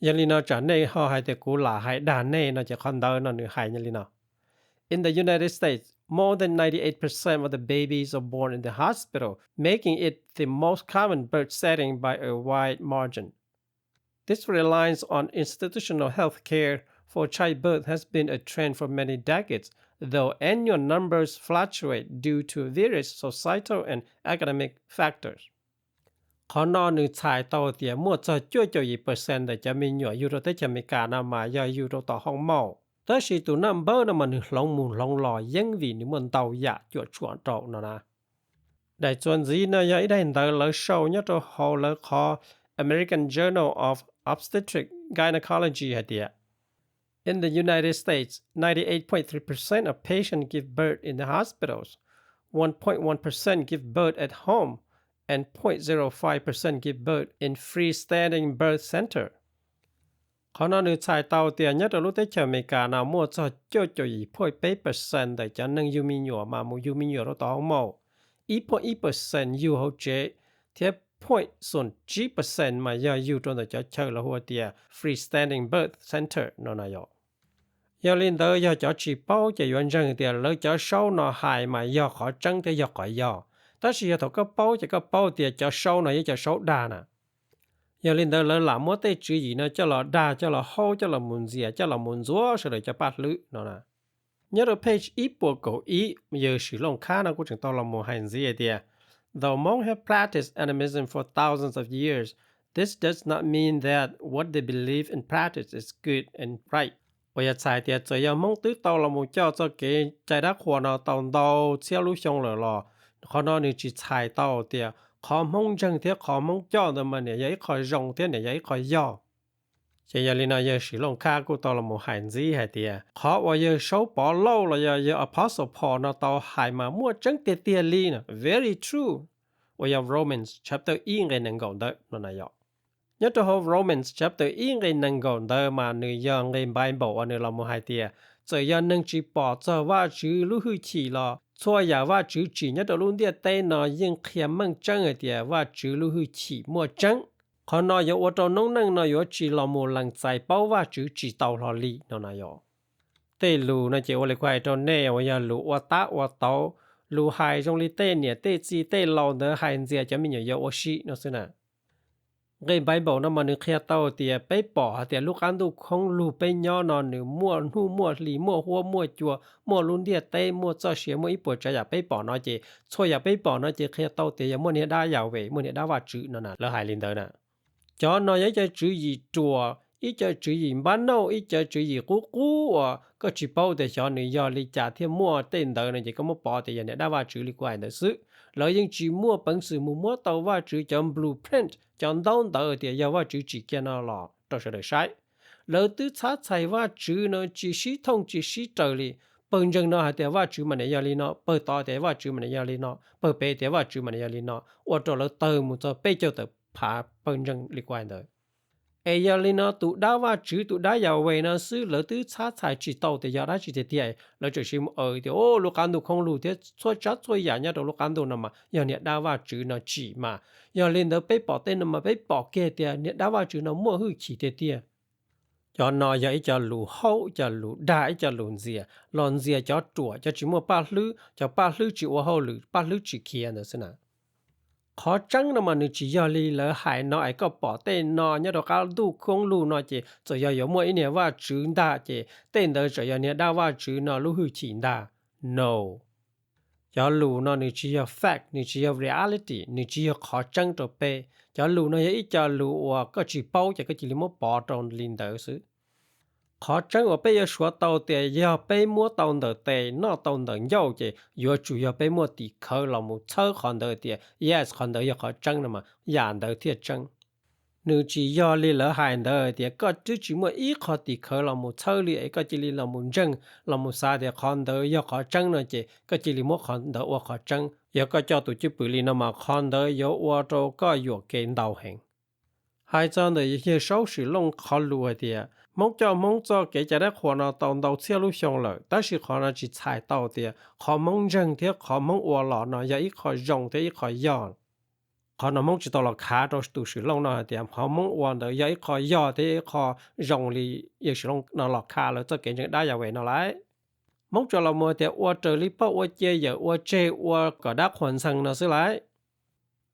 ยันลีนาจากในห่อให้แต่กูหลาให้ด่านในน่าจะคอนเดอร์นั่นหรือหายยันลีนา In the United States, more than 98% of the babies are born in the hospital, making it the most common birth setting by a wide margin. This reliance on institutional health care for childbirth has been a trend for many decades, though annual numbers fluctuate due to various societal and academic factors. ขอนอนนึงชายต่อเตียมั่วจะจ่วย%แต่จะมีหน่วยอยู่ที่จะมีการนำมาย่อยอยู่ต่อห้องหมอแต่สิตัวนัมเบอร์มันลงมูลงลอยยังวีนี่มันเตาหยาจวดชวนโตนะได้ส่วนจีนะยังได้เดินเลยโชว์เนี่ยตัวฮอลเลยคอ American Journal of Obstetric Gynecology ฮะเดีย In the United States, 98.3% of patients give birth in the hospitals, 1.1% give birth at home,and 0.05% give birth in freestanding birth center. ขณะนี้ชายเตาเตียนยัดรู้ได้จากอเมริกานามัวจะจ่อยพ่อย%แต่จะนั่งยูมีหยัวมามูยูมีหยัวเราต่อหมอ1.1% ยูเขาเจเทียบ0.0.G% มาย่ายูตรงแต่จะเชื่อละหัวเตีย freestanding birth center นั่นนายยาลินเดอร์ยาจะจีเป้าจะย้อนจังเตียแล้วจะเศร้าหน่อหายมายาขอจังแต่ยาขอยา但是要头个包这个包的叫收呢也叫收大呢要领导了那么的主意呢叫了大叫了好叫了门子叫了门左是了叫八律呢nhớ được page 1.1有使用卡呢过程到了么汉字的 Though monks have practiced animism for thousands of years, this does not mean that what they believe and practice is good and right. 我要猜的这样蒙对到了么叫这给在他活呢到小路上了咯ขอนอนี่จิตชายเต้าเตียขอมงจังเตียขอมงจ้อ的มันเนี่ยยัยคอยรงเตียเนี่ยยัยคอยย่อเจยาลินาเยสิลงค่ากูตอละหมู่หันซีให้เตียขอว่าเยโชปอเล่าละเย apostle Paul นะตอหายมามั่วจังเตียลีนะ very true ว่า Romans chapter 1cái năng gọn đó nó này ạ nhớ cho Romans chapter 1cái năng gọn đó mà người yang cái Bible anh là một hai tia giờ yang năng chỉ bỏ choว่าchữ lu hư chỉ là错呀ว่าchữ chỉ nhất luôn địa tây nó nhưng khi mang chân ở địaว่าchữ lu hư chỉ mua chân còn nó有我到农能nó有chỉ là một lần giải baoว่าchữ chỉ tàu là lý nó này ạ tây lu nó chỉ我来快到内我要lu我打我刀lu hai trong lý tây nhỉ tây chỉ tây lâu nữa hai giờ cho mình有我西nó是呢 cái Bible nó mà nữ kia tao thì bé bỏ thì lúc ăn đồ không lù bé nhỏ nó nữ mua nu mua lì mua hoa mua chùa mua luôn địa tây mua cho xía mua ít bữa trái ya bé bỏ nó chỉ thôi ya bé bỏ nó chỉ kia tao thì mua này đã giàu về mua này đã vào chữ nó nè lỡ hại lên tới nè cho nó ấy cho chữ gì chùa ít cho chữ gì bán nâu ít cho chữ gì cú cú có chỉ bao để cho nữ giờ đi trả thêm mua tên tới này chỉ có mua bỏ thì này đã vào chữ đi qua được sự lỡ những chỉ mua bằng sự mua tàu vào chữ chọn blueprint chọn đón tờ thì giờ vào chữ chỉ kia nó là đó sẽ được sai lỡ tư sát sai vào chữ nó chỉ sĩ thông chỉ sĩ trợ li bằng chân nó thì vào chữ mà này giờ li nó bờ to thì vào chữ mà này giờ li nó bờ bể thì vào chữ mà này giờ li nó ở chỗ lỡ tờ một chỗ bể cho tờ phá bằng chân li qua được ai giờ li nó tụ đá vào chữ tụ đá giàu về nó xứ lỡ tư sát sai chỉ tàu thì giờ đã chỉ thì lỡ chỉ xem thì ô lúc ăn đồ không lù thì xóa chát xóa giả nhá đồ lúc ăn đồ nằm mà giờ nhiệt đá vào chữ nó chỉ mà giờ lên đó bé bỏ tên mà bé bỏ kia thì nhiệt đá vào chữ nó mua hư chỉ thì cho nó giờ ít cho lù hậu cho lù đá cho lù dìa lòn dìa cho chùa cho chỉ mua ba lư chỉ ô hậu lư ba lư chỉ kia nữa xí nè khó chăng nó mà nữ chỉ giờ li lỡ hại nó ấy có bỏ tên nó nhớ đó cao đủ không lù nó chỉ rồi giờ mỗi ý nàyว่าchữ đa chỉ tên đó rồi giờ này đaว่าchữ nó lù hư chỉ đa no giờ lù nó nữ chỉ giờ fact nữ chỉ giờ reality nữ chỉ giờ khó chăng rồi pe giờ lù nó ít giờ lù có chỉ bao chỉ có chỉ mua bỏ trong linh đó xứ khó chăng ở bây giờ số tàu tiền giờ bây mua tàu đỡ tiền nó tàu đỡ nhau chứ giờ chủ yếu bây mua tỷ khởi là một车còn đỡ tiền yes còn đỡ giờ khó chăng mà giảm đỡ thiệt chăng nếu chỉ giờ li lỡ hại đỡ tiền có chứ chỉ mua ít khó tỷ khởi là một车li ấy có chỉ li là một chân là một sa thì còn đỡ giờ khó chăng nữa chứ có chỉ li mua còn đỡ hoặc khó chăng giờ có cho tổ chức bự li nó mà còn đỡ giờ qua trâu có有给导hành hai chân的一些手势弄好路的mong cho cái trái đất họ nó tàu đầu xe lưu xong rồi,但是họ nó chỉ chạy tàu thì họ mong rằng thế họ mong ủa lọ nó giờ ít họ rong thế ít họ giòn họ nó mong chỉ tàu là khá rồi tụ sự lâu nó thì họ mong ủa nó giờ ít họ giòn thế họ rong li giờ sự lâu nó là khá rồi cho cái chuyện đã giờ về nó lại mong cho là mua thì ủa trời li bao ủa chơi giờ ủa chơi ủa có đắc hoàn thành nó sẽ lại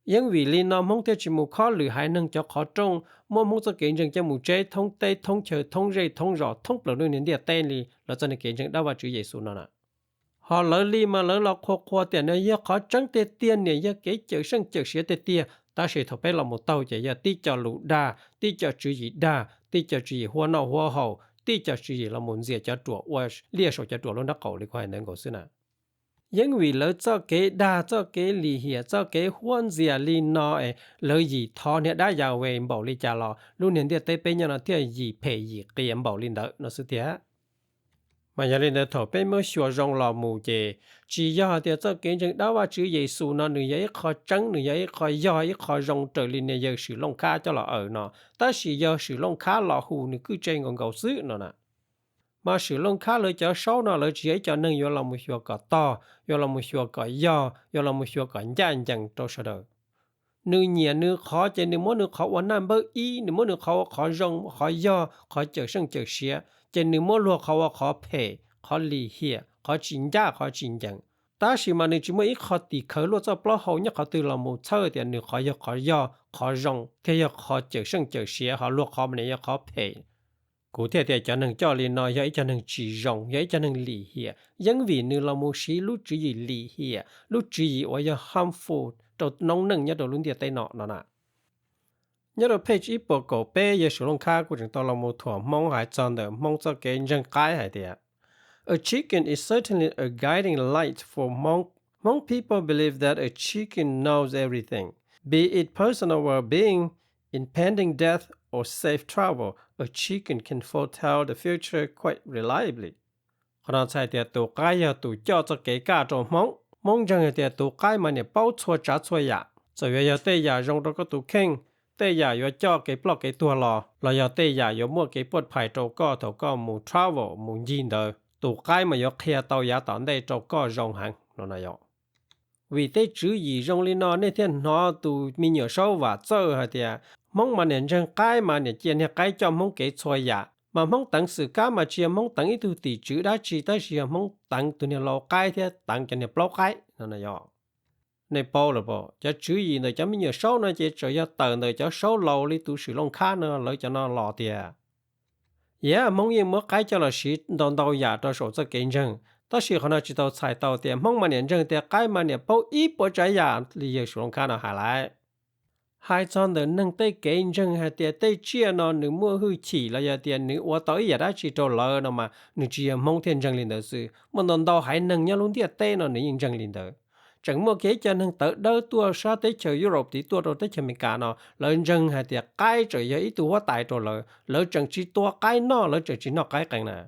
因为你那蒙的节目考虑还能叫考中，莫蒙着见证节目这通对通球通热通热通不了年的带里，了真的见证到话主耶稣那了。họ lỡ li mà lỡ lọ khoa tiền này giờ khó trắng tê tiền này giờ cái chợ sân chợ xía tê tia ta sẽ thọ bé là một tàu giờ giờ tí cho lũ đa tí cho chữ gì đa tí cho chữ gì hoa nọ hoa hậu tí cho chữ gì là muốn gì cho chùa hoa lia sổ cho chùa luôn đã cầu đi qua nên cầu xưa nè因为了这个大这个里hier这个换些里那诶了以他呢大要为保利家了路年的对边呢的以配以给保利的那是的mà giờ lên thọ bên mới sửa rong lò mù chè chỉ do thì cho kiến chứng đóว่าchữ Giêsu nó nữ giấy khó trắng nữ giấy khó do khó rong trở lên này giờ sử long khá cho là ở nó ta chỉ giờ sử long khá lò hù nữ cứ trên còn cầu xứ nó nè mà sử long khá lợi cho sáu nó lợi chỉ cho nên do là một sửa cả to do là một sửa cả do là một sửa cả nhanh chẳng cho sao được nữ nhẹ nữ khó trên nữ mỗi nữ khóวันนั้นbơ y nữ mỗi nữ khó rong khó do khó trở sang trở xía trên nữ mỗi lúa khó phê khó lì hiệp khó chính gia khó chính chẳng ta chỉ mà nữ chỉ mới ít khó tỉ khởi lúa cho bao hậu nhất khó từ là một sơ thì nữ khó do khó rong thế giờ khó trở sang trở xía khó lúa khó này khó phê cụ thể thì cho nên cho nên nói vậy cho nên chỉ rong vậy cho nên lì hiệp因为nữ là một sĩ lúc chỉ gì lì hiệp lúc chỉ gì ở giờ harmful đồ nông nâng nhất đồ luôn địa tây nọ nè nhất đồ page ít bộ cổ bé giờ sử dụng khá của chúng tôi là một thỏa mong hải tròn được mong cho cái nhân cái hải địa a chicken is certainly a guiding light for most people believe that a chicken knows everything be it personal well-being impending death or safe travel a chicken can foretell the future quite reliably ขณะใช้แต่ตัวกายตัวเจ้าจะเก๋กาจงmong rằng thì tụ cái màเนี่ยbao chua trả chua ya rồi giờ tây ya rong đó có tụ khen tây ya yo cho cái block cái tua lò là giờ tây ya yo mua cái bột phải trâu co thầu co mù travel mù nhìn đời tụ cái mà yo kia tàu ya tận đây trâu co rong hàng nó này yo vì tây chữ gì rong lên nó nên thiên nó tụ mi nhiều sâu và chơi hả thì mong mà nên rằng cái màเนี่ยchiaเนี่ยcái cho mong cái chua ya mà mong tặng sự cá mà chia mong tặng ít tu tỷ chữ đã chỉ tới chia mong tặng tuเนี่ยเราcái thế tặng choเนี่ยblock cái nó này yo ในเป้าหรือบ่จะจื้ออีเนจะมีเช้านะจะจะya tờเนจะเช้าเราลิตูสิลงค่าเนเลยจะนอรอเตียมองยังบ่ไกจะละสิดอนดาวยาตอโสจะเก่งจัง但是可能知道菜到点梦嘛年正的该嘛年包一波这样里也是看到下来hai chọn的nâng tay kênh chân hay tiệt tay chia nó nữ mua hư chỉ là ya tiền nữ qua tới ya đã chỉ trâu lỡ nó mà nữ chỉ mong thiên chân linh đó sự mà nón đầu hay nâng nhau luôn tiệt tay nó nữ yên chân linh đó chẳng mua kế cho nâng tới đâu tua sa tới chờ Europe thì tua đâu tới chờ America nó lỡ chân hay tiệt cái trời ya ít tua tại trâu lỡ chẳng chỉ tua cái nó lỡ chẳng chỉ nó cái cảnh nè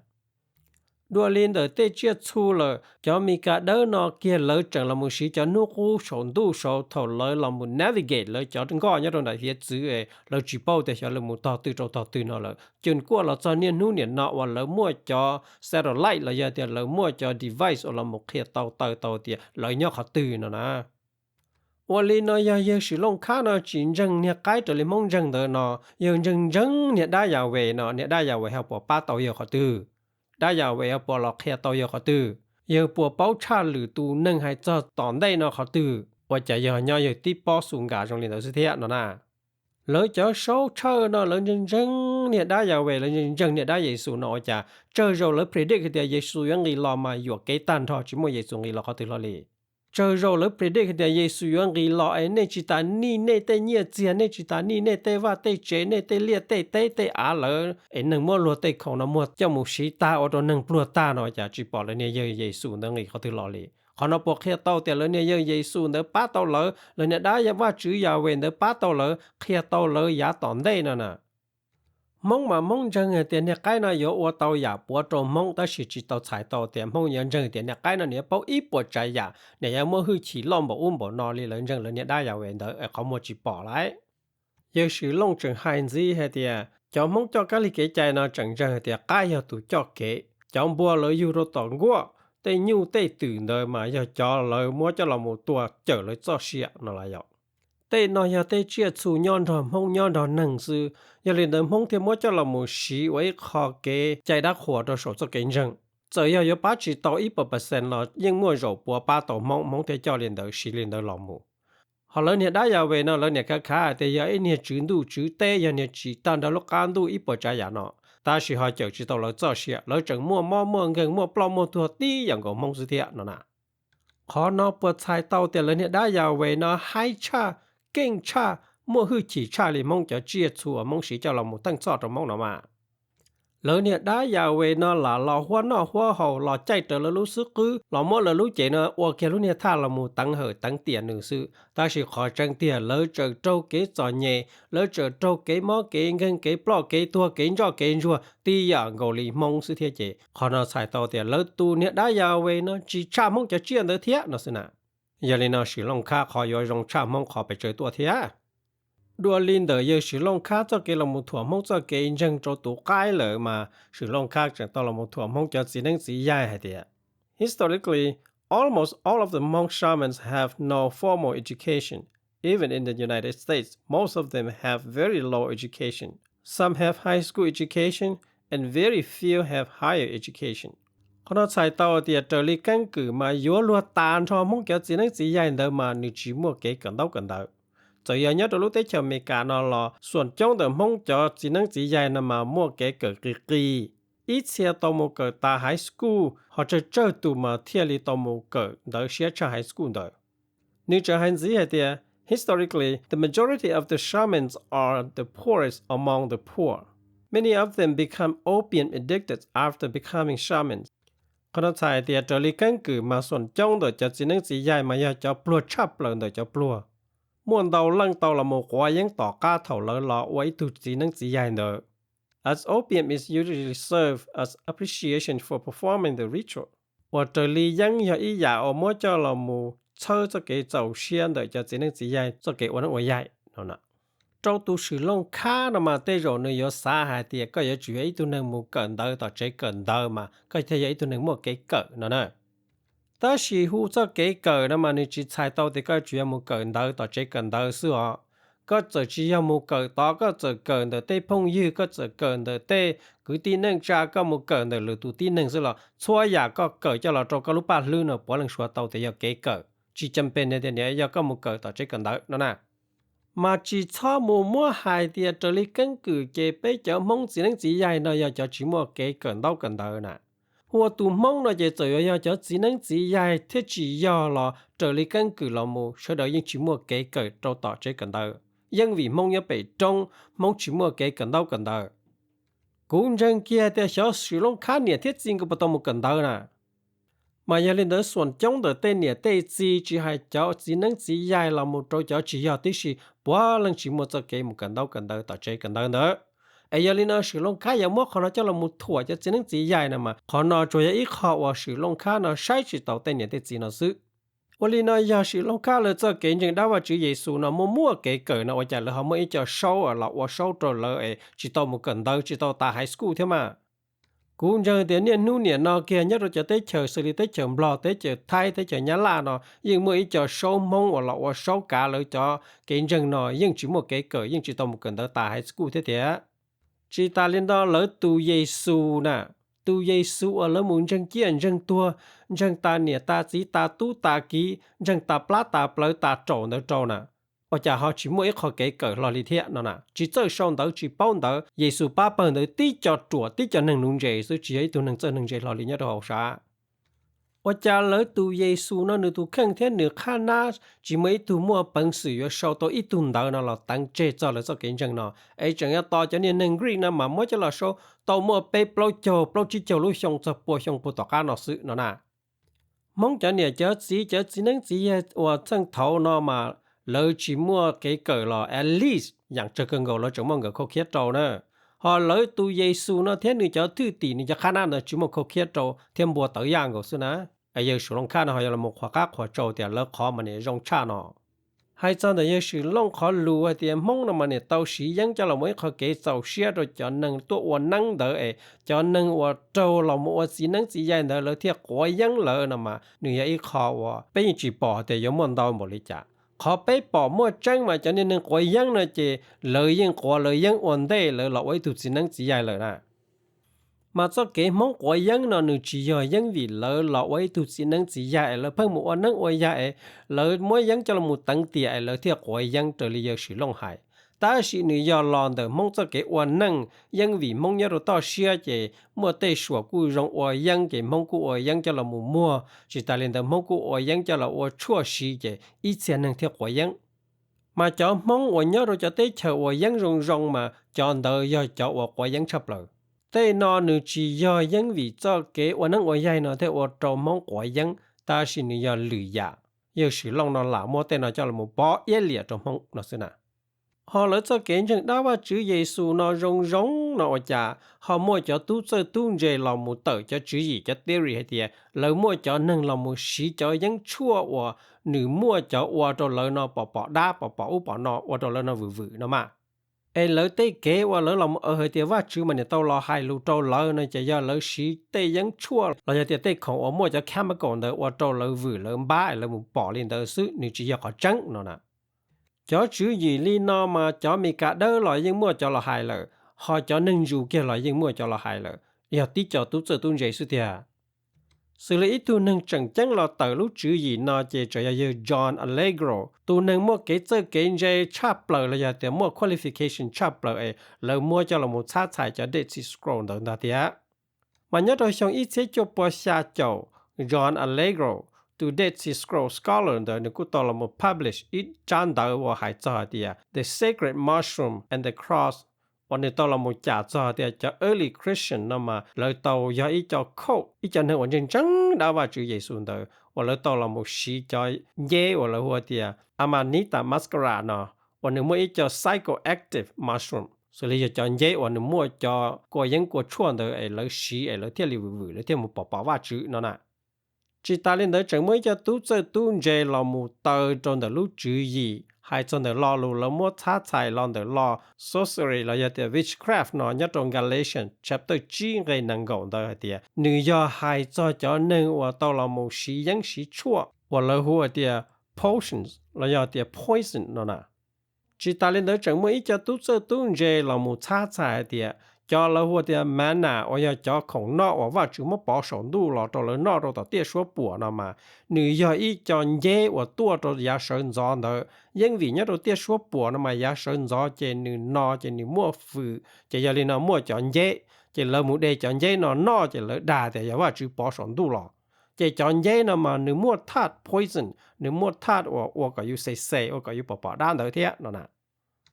đua lên đời tê chia chu lờ cho mi cả đỡ nó kia lỡ chẳng là một sĩ cho nước cũ sổn tu sổ thầu lỡ là một navigate lỡ cho đừng có nhớ trong đại hiện chữ ấy lỡ chỉ bao để cho là một tàu tư nó lỡ chừng qua là cho niên nú niên nọ và lỡ mua cho satellite là giờ tiền lỡ mua cho device là một kia tàu tiền lỡ nhớ họ tư nó nèว่าลีนอยาเยสิลงค่าเนาะจินจังเนี่ยใกล้ตัวเลยมองจังเดอเนาะยังจังเนี่ยได้ยาเวเนาะเนี่ยได้ยาเวเฮาปอป้าเตาเยเขาตื้อได้ยาเวปอหลอกเคียเตาเยเขาตื้อเยปัวเป้าชาหรือตูนึ่งให้เจ้าตอนได้เนาะเขาตื้อว่าจะยอเยติปอสูงกาจงเรียนตัวสิเทียเนาะนะเลยจะโซเชอเนาะเลยจังเนี่ยได้ยาเวเลยจังเนี่ยได้เยซูเนาะจะเจอเราเลย predict คือเยซูยังอีรอมาอยู่เกตันทอจิมวยเยซูอีรอเขาตื้อเลยเจอเราเลย predict คือเยซูยังอีรอไอ้เนจิตานี่เนเตเนี่ยเจียเนจิตานี่เนเตว่าเตเจเนเตเลียเตอาเลยไอ้หนึ่งมัวลัวเตของน้ำมัวเจ้าหมูชีตาอดหนึ่งปลัวตาเนาะจะจีปอเลยเนี่ยเยซูนั่งอีเขาตื้อเลยขอนปกเคียเต้าแต่เลยเนี่ยเยซูเนป้าเต้าเลยเนี่ยได้ยาว่าจื้อยาเวนเนป้าเต้าเลยเคียเต้าเลยยาตอนได้นั่นน่ะมองมองจังเตียเนี่ยใกล้น่ะอยู่ว่าเต้าอยากปวดตรงมองแต่สิจิตเต้าฉายเต้าแต่มองยังจังเตียเนี่ยใกล้น่ะเนี่ยเป้าอีปวดใจอยากเนี่ยยังมัวหื้อฉีล้อมบ่อุ้มบ่นอนเลยจังเลยเนี่ยได้ยาเวนเด้อเขามัวจิปอหลายเยสิลงจังหายจีเฮเตียจอมมองจอกะลิเกใจน่ะจังเตียใกล้อยู่ตู่จอกเกจอมบัวเลยอยู่รถตอนกัวแต่ยูแต่ตื่นเลยมาอย่าจอเลยมัวจะละหมู่ตัวเจอเลยจ่อเสียนั่นล่ะยอแต่นอยแต่เจียสู่ย้อนดอมห้องย้อนดอนหนังสืออย่าเล่นเดิมห้องที่มัวจะละหมู่สีไว้คอเกใจดักหัวตัวโสจะเก่งจังจะ要把指到100%了ยังมัวโรปัวป้าต่อมองที่เจ้าเล่นเดิมสีเล่นเดิมละหมู่好了เนี่ยได้ยาเวเนาะแล้วเนี่ยค่าแต่อย่าไอ้เนี่ยจืดดูจืดแต่อย่าเนี่ยจีตันดลูกการดูอีปใจอย่าเนาะ但是他就知道了这些，了整摸跟摸不摸多低样个梦是的呢呐。可能不猜到的人呢，大家为呢害差、更差，摸去起差里梦就接触啊，梦是叫了木等做着梦了嘛。แล้วเนี่ยได้ยาเวนะล่ะรอหัวหน้าหัวเฮารอใจเตอแล้วรู้สึกคือรอหมดแล้วรู้เจนะว่าแกรู้เนี่ยถ้าเรามูตั้งเหอตั้งเตียนหนึ่งซื้อแต่สิขอจังเตียแล้วเจอโจเกจอเย่แล้วเจอโจเกมอเกเงินเกปลอเกตัวเกจอเกจัวตีอย่างโกลีมงซื้อเทียเจขอน่ะใส่ต่อเตียแล้วตูเนี่ยได้ยาเวนะจีชามงจะเจียนเด้อเทียนะสินะอย่าเลยนะสิลงค่าขอยอยรงชามงขอไปเจอตัวเทียดัวลินเดอเยสิลงค่าจะเกลมุถั่วมงจะเกอินจังโจตุใกล้เลยมาสิลงค่าจังตอลมุถั่วมงจะสีนังสีใหญ่ให้เดีย Historically, almost all of the monk shamans have no formal education. Even in the United States, most of them have very low education. Some have high school education, and very few have higher education. ขณะใช้ต่อเดียเจอลิกันกือมายัวลัวตานทอมงจะสีนังสีใหญ่เดิมมาหนึ่งจีมัวเกกันเดาจะยังยัดตัวลูกเตชอเมริกานอลอส่วนจ้องเดิมห้องจอจีนังจีใหญ่นมามั่วเก๋เกิดกีอีเชียตอมูเกิดตาไฮสคูลเขาจะเจอตัวมาเทียลีตอมูเกิดเดอเชียชาไฮสคูลเดอนี่จะหันจีเดีย historically the majority of the shamans are the poorest among the poor many of them become opium addicted after becoming shamans ขณะใช้เดียเจอลิกันกือมาส่วนจ้องเดอจะจีนังจีใหญ่มาอย่าจะปลัวชับเปลินเดอจะปลัวม่วนเดาลังเตาละโมกว่ายังต่อก้าเท่าเลยละไว้ถูกจีนังจีใหญ่เนอ As opium is usually served as appreciation for performing the ritual ว่าเจอลียังอย่าอีอย่าเอามัวเจ้าละโมเชื่อจะเกเจ้าเชียนเดอจะจีนังจีใหญ่จะเกวันนั้นว่าใหญ่นั่นน่ะเจ้าตัวสิลงค่านะมาเตโรเนยสาหาเตียก็อย่าจุยตัวนึงมูเกินเดอต่อใจเกินเดอมาก็จะอย่าตัวนึงมัวเกเกินนั่นน่ะแต่สิหูจะเก๋เกิดนะมันนี่จีใช้ต่อที่ก็จุยมูเกินเดอต่อใจเกินเดอสิอ๋อก็จะจียมูเกิดต่อก็จะเกินเดอเต้พงยืก็จะเกินเดอเต้กุตีนึงจาก็มูเกินเดอหรือตุตีนึงสิล่ะช่วยอยากก็เกิดจะเราโจก็รู้ป่ะลื่นเนอะปวดหลังชัวต่อที่อยากเก๋เกิด chỉ chăm bên này thì nhớ có một cỡ tỏ chế cần đỡ nó nè mà chỉ cho mua hai thì trở lý căn cứ chế bé cho mong chỉ năng chỉ dài nó cho chỉ mua cái cần đỡ nè hoặc tụ mong nó chế rồi cho chỉ năng chỉ dài thế chỉ là trở lý căn cứ là mua sau đó những chỉ mua cái cỡ trâu tỏ chế cần đỡ nhưng vì mong nhớ bị trong mong chỉ mua cái cần đỡ cũng chẳng kia thì sẽ sử dụng khá nhiều thiết chính của bắt một cần đỡ nè mà nhà lên đó soạn trong đó tên nhà tên gì chỉ hay cho chỉ năng chỉ dài là một trâu cho chỉ là tí gì quá lần chỉ một cái một cần đỡ tạo chế cần đỡ nữa ấy nhà lên đó sử dụng khá nhiều mốc họ nói cho là một thua cho chỉ năng chỉ dài nè mà họ nói cho ít họ và sử dụng khá nó sai chỉ tạo tên nhà tên gì nó xửวันนี้นะยาสิลงค่าเลยจะเก่งจังได้ว่าชื่อเยซูนะมั่วๆเก๋เกิดนะว่าจะเลยเขาไม่จะเศร้าอ่ะเราว่าเศร้าตัวเลยจิตโตมันกันเดินจิตโตตาไฮสคูลเท่ามากูจังเดี๋ยวนี้นู่นเนี่ยนอเกียเนี่ยเราจะได้เจอสิริได้เจอบล็อกได้เจอไทยได้เจอยาลาเนาะยิ่งเมื่อจะเศร้ามองว่าเราว่าเศร้ากาเลยจะเก่งจังเนาะยิ่งจิมั่วเก๋เกิดยิ่งจิตโตมันกันเดินตาไฮสคูลเท่าจิตาเรียนต่อเลยตัวเยซูนะtu Giêsu ở lỡ muốn chân kia chân tua chân ta nè ta chỉ ta tu ta ký chân ta plá ta plơ ta trộn nữa trộn nè ở nhà họ chỉ mỗi họ kể cỡ lo lý thiệt nó nè chỉ chơi xong đó chỉ bao đó Giêsu ba bận đó tí cho chùa tí cho nâng nung dễ số chỉ ấy tu nâng chơi nâng dễ lo lý nhất đâu sao ở nhà lỡ tu Giêsu nó nửa tu khăng thế nửa khăn na chỉ mấy tu mua bằng sử dụng sau đó ít tuần đó nó là tăng chế cho là cho kiến chân nó ấy chẳng hạn to cho nên nâng green mà mới cho là số tàu mua pe plo chỉ cho lúc xong cho bộ tọt cá nó sự nó nè mong cho nên chỉ nâng chỉ ở trong thầu nó mà lỡ chỉ mua cái cỡ là at least dạng cho cần gọi là chúng mong người khó khét trâu nữa họ lỡ tu Giêsu nó thế nữa cho thứ tỷ nữa cho khả năng là chúng mong khó khét trâu thêm bùa tới dạng của sự nè ai giờ sử dụng khả năng họ là một khoa các khoa trâu thì lỡ khó mà này rong cha nó hay cho nên giờ sử dụng khó lùa thì mong là mà này tàu sĩ dân cho là mấy khó kế tàu xe rồi cho nên tôi uốn năng đỡ ấy cho nên uốn trâu là một gì năng gì vậy nữa lỡ thiệt quá dân lỡ nè mà người ấy khó uốn bây giờ chỉ bỏ thì giống mình đâu một lý trả khó bây bỏ mua trăng mà cho nên quá dân nữa chỉ lợi dân quá lợi dân uốn đây lỡ là ấy tụt gì năng gì vậy lỡ nè mà cho cái mong quá dân nó nửa chỉ giờ dân vì lỡ là ấy tụt gì năng gì vậy lỡ phân một uốn năng uốn vậy lỡ mỗi dân cho là một tầng tiền lỡ thiệt quá dân trở lại giờ sử dụng hại ta chỉ nửa giờ lòn được mong cho cái uốn năng dân vì mong nhớ rồi to xia chỉ mua tê sủa cú rong uốn dân cái mong cú uốn dân cho là một mua chỉ ta lên được mong cú uốn dân cho là uốn chua xí chỉ ít tiền năng thiệt quá dân mà cho mong uốn nhớ rồi cho tê chờ uốn dân rong mà cho đợi giờ cho uốn dân chấp lời tê nó nửa chỉ giờ dân vì cho cái uốn năng uốn dây nó thế uốn trâu mong uốn dân ta chỉ nửa giờ lười giả giờ sử dụng nó là mua tê nó cho là một bó yết liệt trong mong nó xí nè họ lỡ cho kiến chừng đóว่าchữ Giêsu nó rong nó chả họ mua cho tu chơi tu dễ là một tờ cho chữ gì cho theory hay thì lỡ mua cho nâng là một sĩ cho dân chua và nữ mua cho và cho lỡ nó bỏ đá bỏ nó và cho lỡ nó vự nó mà ấy lỡ tê kế và lỡ là ở hơi thìว่าchữ mà tao lo hai lũ trâu lỡ nó chỉ do lỡ sĩ tê dân chua là cho tê không ở mua cho chemical đó và cho lỡ vự lỡ bá lỡ một bỏ lên đó xứ nữ chỉ do họ trắng nó nè cho chữ gì li no mà cho mi cả đỡ lại nhưng mua cho là hại lợ họ cho nâng dù kia lại nhưng mua cho là hại lợ giờ tí cho tú sợ tuôn dậy sự thiệt xử lý tu nâng chẳng chẳng là tờ lúc chữ gì nó chỉ cho như John Allegro tu nâng mua cái chữ cái dây chắp lợ là giờ thì mua qualification chắp lợ ấy lợ mua cho là một sát thải cho Dead Sea Scrolls đó đó thiệt mà nhớ rồi xong ít sẽ cho bỏ xa chậu John Allegro to Dead Sea Scrolls Scholar the Nikutola published it Janda wa hai cha dia The Sacred Mushroom and the Cross on the Tolamo cha cha dia cha early Christian na ma lời tàu ya i cho khâu i cho nên hoàn全真 đã vào chữ Giêsu đó và lời tàu là một sĩ cho ye và lời hoa dia Amanita muscaria nó và nếu mua cho psychoactive mushroom so lý cho ye và nếu mua cho coi những của chuan đó ấy lời sĩ ấy lời thiết lý vự lời thiết một bỏ vào chữ nó nè chỉ ta lên tới chẳng mấy cho tú chơi tu dễ là một tờ trong đời lúc chữ gì hay trong đời lo lù là một thá thải lòng đời lo sorcery là giờ thì witchcraft nó nhất trong Galatians chapter 9 ngày năng gọn đời thì nữ do hay cho nên và tao là một sĩ dân sĩ chua và là hùa thì potions là giờ thì poison nó nè chỉ ta lên tới chẳng mấy cho tú chơi tu dễ là một thá thải thì cho là hùa thì mà nà ở nhà cho không nọ ở và chứ mà bỏ sổ đu lọ cho lỡ nọ rồi tao tiết số bùa nào mà nữ giờ ý cho dễ ở tua cho giá sơn gió nữa nhưng vì nhớ rồi tiết số bùa nào mà giá sơn gió trên nữ nọ trên nữ mua phừ chỉ giờ lên nó mua cho dễ chỉ lỡ mua đây cho dễ nó nọ chỉ lỡ đà thì giờ và chứ bỏ sổ đu lọ chỉ cho dễ nào mà nữ mua thắt poison nữ mua thắt ở cái yêu say ở cái yêu bỏ đan nữa thế nó nè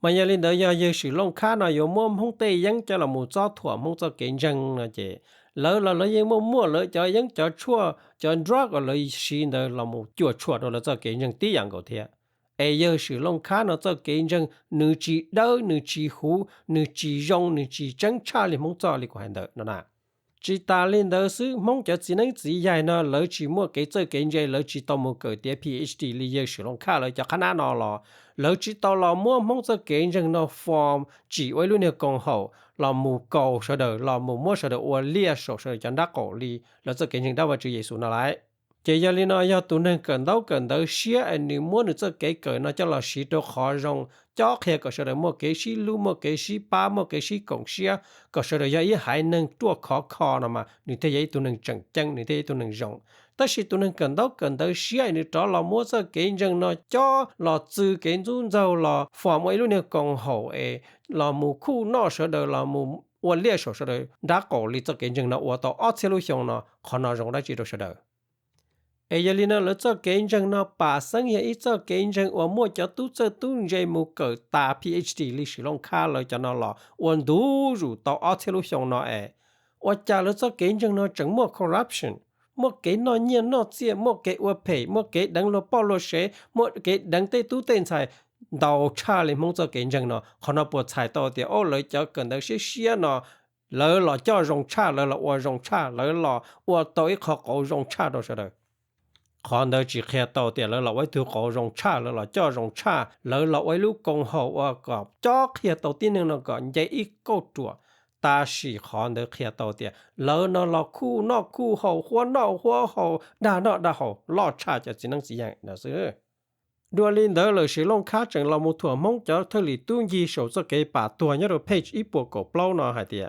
mà nhà linh đời giờ sử dụng khá nó有么không tê dân cho là một cho thua không cho kiện dân là chị lỡ nhưng mua lỡ cho dân cho chua cho drug ở lỡ xin đời là một chua đó là cho kiện dân tí dạng cầu thiệt ai giờ sử dụng khá nó cho kiện dân nữ chỉ đỡ nữ chỉ hú nữ chỉ dùng nữ chỉ chân cha thì không cho thì quan đời nó nè chỉ ta lên đời sư mong cho chỉ năng chỉ dài nó lỡ chỉ mua cái chơi cái gì lỡ chỉ tao một cái điểm PhD lý giờ sử dụng khá lỡ cho khả năng nó là lỡ chỉ tao là mua mong cho cái gì nó form chỉ với luôn nhiều công hậu là một cầu sau đó là một mua sau đó ở lia sau đó cho đắc cổ li lỡ cho cái gì đó vào chữ Giêsu nó lại chỉ giờ lên nó giờ tụi nên cần đâu xía anh nếu muốn được cho cái nó cho là xí đồ khó dùng cho khi có sự một cái xí lu một cái xí ba một cái xí cộng xía có sự đó ý hay nên tua khó nào mà như thế vậy tụi nên chân như thế tụi nên dùng tất nhiên tụi nên cần đâu xí anh nếu cho là mua cho cái dân nó cho là từ cái run dầu là phòng ấy luôn nhiều công hậu ấy là một khu nó sự đó là mộtวันเลี้ยสดๆดักก่อลิจะเก่งจังนะว่าต่ออัดเซลุชงนะขอนารงได้จีโดสดเอยลินะแล้วจะเก่งจังนะป่าสังเฮียจะเก่งจังว่ามั่วจะตู้จะตู้ใจมุกเกิดตา PhD ลิสิลงค่าเลยจะนอหล่อวันดูรูต่ออัดเซลุชงนะว่าจะแล้วจะเก่งจังนะจังมั่ว corruption มั่วเก่งนอเนียนนอเสียมั่วเก่งว่าเพย์มั่วเก่งดังโลปอโลเชมั่วเก่งดังเตตู้เต้นใส่ดาวชาเลยมองจะเก่งจังเนาะขณะปวดใส่ตัวเดียวโอ้เลยจะเกิดได้เสียเนาะเลยหล่อเจ้ารงชาเลยหล่อว่ารงชาเลยหล่อว่าตัวอีกเขาก็รงชาด้วยใช่ไหมขณะจีเขียตัวเดียวเลยหล่อไว้ตัวเขารงชาเลยหล่อเจ้ารงชาเลยหล่อไว้ลูกกงหัวว่ากับเจ้าเขียตัวที่หนึ่งเนาะก็ยังอีกก็ตัวตาสีขณะเขียตัวเดียวเลยเนาะหล่อคู่นอกคู่หัวหัวนอกหัวหัวด่านอกด่าหัวหล่อชาจะจีนังจีอย่างนะซื้อดัวลินเดอร์เลยสิลงค่าจังเราหมู่ถั่วมงจะทะลิตุ้งยีโฉจะเกป่าตัวเนี่ยเรา page อีปัวกบเปล่าเนาะหายเดีย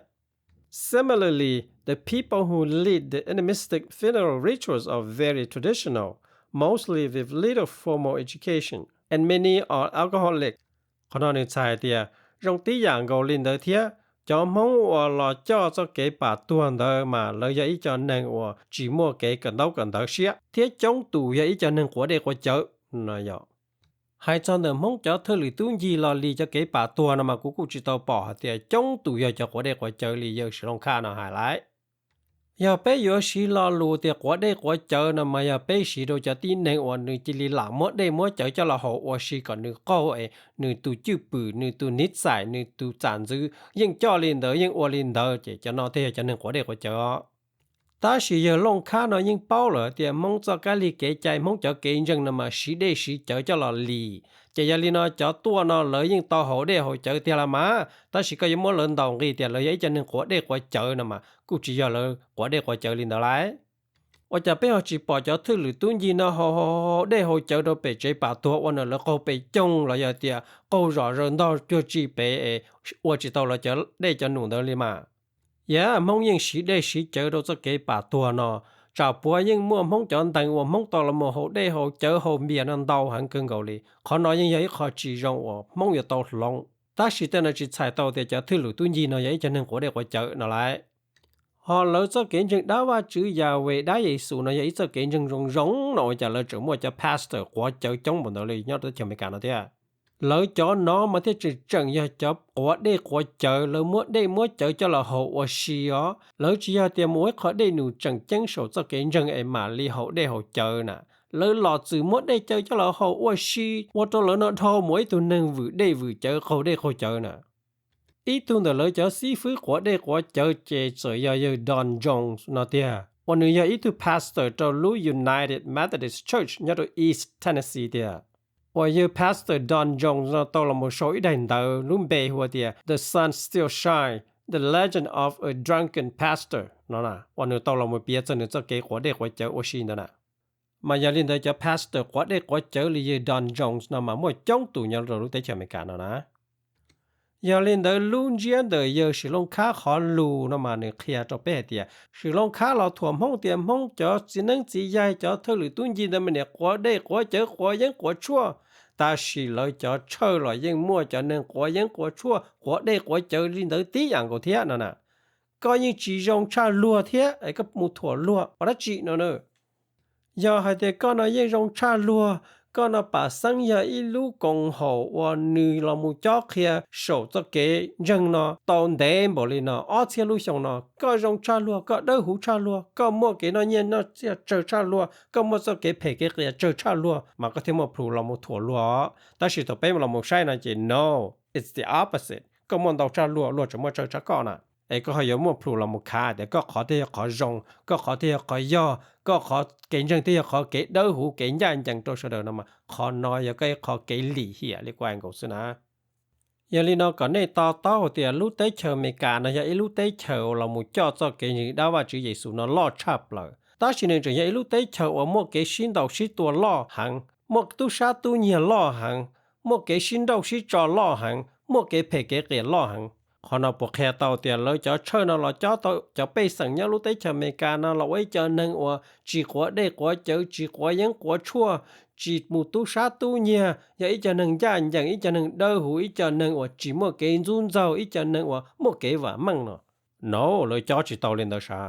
Similarly, the people who lead the animistic funeral rituals are very traditional, mostly with little formal education, and many are alcoholic. ขณะนี้ชายเดียรงตีอย่างเกาลินเดอร์เทียจอมงว่าเราเจ้าจะเกป่าตัวเดิมมาเลยยังอีจอนึงว่าจีมัวเกกันเดาเสียเทียจงตู่ยังอีจอนึงกว่าเด็กกว่าเจ้าน่ะยอhai cho nên mong cho thơ lì tuôn gì lo lì cho cái bà tua nào mà cũng chỉ tao bỏ thì trong tụi giờ cho quả đây quả chơi lì giờ sử dụng khá nào hại lại giờ bé giờ xí lo lù thì quả đây quả chơi nào mà giờ bé xí đồ cho tin nên ở nơi chỉ lì làm mất đây mất chơi cho là họ ở xí còn nơi câu ấy nơi tụi chữ bự nơi tụi nít xài nơi tụi chán dữ nhưng cho lên đó nhưng ở lên đó chỉ cho nó thế cho nên quả đây quả chơi ta sử dụng long khá nó nhưng bao lỡ thì mong cho cái lì kế chạy mong cho cái dân mà sĩ đề sĩ chở cho là lì chỉ là lì nó cho tua nó lỡ nhưng tao hậu để hậu chở thì là má ta chỉ có những món lớn đầu gì thì lỡ ấy cho nên quả để quả chở mà cũng chỉ giờ lỡ quả để quả chở lì đó lại ở chỗ bây giờ chỉ bỏ cho thứ lử tuôn gì nó họ để hậu chở đâu bị chế bà tua ở nó câu bị trông là giờ thì câu rõ ràng đó cho chỉ bị ở chỉ tao là chở để cho nụ đó lì mà mong những sĩ đề sĩ chở đâu cho cái bà tua nó chào bùa nhưng mua mong chọn tặng và mong to là một hộ đề hộ chở hộ miền ăn đau hẳn cơn gầu li khó nói như vậy khó chỉ rong và mong nhiều tàu lòng ta sĩ tên là chỉ xài tàu để chở thứ lũ tuôn gì nó vậy cho nên của đề của chở nó lại họ lỡ cho cái chuyện đó và chữ già về đá vậy sụ nó vậy cho cái chuyện rong nội chở lỡ chở mua cho pastor của chở chống một đời li nhớ tới chở mấy cả nó thế lỡ cho nó mà thế chỉ chẳng ya cho quả đây quả chờ lỡ mua chờ cho là hậu ở xí ó lỡ chỉ ya tiền mua khỏi đây nụ chẳng chân sổ cho cái rừng ấy mà li hậu đây hậu chờ nè lỡ lọt từ mua đây chờ cho là hậu ở xí qua cho lỡ nó thâu mỗi tuần nâng vừa đây vừa chờ hậu đây hậu chờ nè ít tuần đó lỡ cho sĩ phứ quả đây quả chờ chế trời ya Don Jones nó tiaวันนี้ya ít tu pastor cho Louis United Methodist Church nhớ rồi East Tennessee tia or you Pastor Don Jones nó tao là một số ít đền tờ luôn bề hoa tiề The Sun Still Shine The Legend of a Drunken Pastor nó nè và nếu tao là một bia cho nên cho cái quả để quả chở ở xin đó nè mà giờ liên tới cho Pastor quả để quả chở là Don Jones nó mà mỗi trong tụ nhau rồi lúc tới chờ mấy cả nó nè 要领导路线的有是龙卡好路那么呢，开着白的，是龙卡老团红点红叫只能只呀叫头里蹲进的么呢，活的活着活人活错，但是了叫臭了人摸叫能活人活错，活的活着领导第样个天了呢，个人只用差路天，哎个木头路，我来记了呢。要还得讲那人用差路。ก็น่ะป่าสังยาอีลูกงโหว่านือเรามูจอกเคียโสจะเกยังเนาะตอนเดนบ่เลยเนาะอ้อเทียลูชงเนาะก็ยงชาลัวก็เด้อหูชาลัวก็มัวเกเนาะเนี่ยเนาะเจอชาลัวก็มัวจะเกเพเกเกเจอชาลัวมันก็เทมพลูเรามูถั่วลัวแต่สิต่อไปเรามูใช้นะเจ no it's the opposite ก็มันต้องชาลัวจะมัวเจอชะก่อนน่ะไอ้ก็ให้ยมัวพลูเรามูคาแต่ก็ขอที่ขอจงก็ขอที่ขอย่อก็ขอเก่งจังที่ขอเกเด้อหูเก่งย่านจังตัวเสดอนะมาขอน้อยก็ขอเกหลี่เหียเรียกว่าก็สินะยาลีนอก็ในต่อเตียรู้เตเชอเมกานะยาอีรู้เตเชอเรามูจ่อจอเกยิดาว่าจือเยซูนะล่อชับเลยตาชินึงจะยาอีรู้เตเชอว่ามัวเกชินดอกชิตัวล่อหังมัวตุชาตุเนียล่อหังมัวเกชินดอกชิจอล่อหังมัวเกเพเกเกล่อหังขอนาปกแค่เตาเตียเลยจะเชิญเราจะเตาจะไปสั่งยารู้เตเชอเมกานะเราไว้จะนึงว่าจีกัวได้กัวเจอจีกัวยังกัวชั่วจีมูตุชาตุเนียอย่าอีจะนึงย่านอย่างอีจะนึงเด้อหูอีจะนึงว่าจีมัวเกนจุนเจ้าอีจะนึงว่ามัวเกว่ามั่งเนาะ no เลยจะจีเตาเล่นเดชา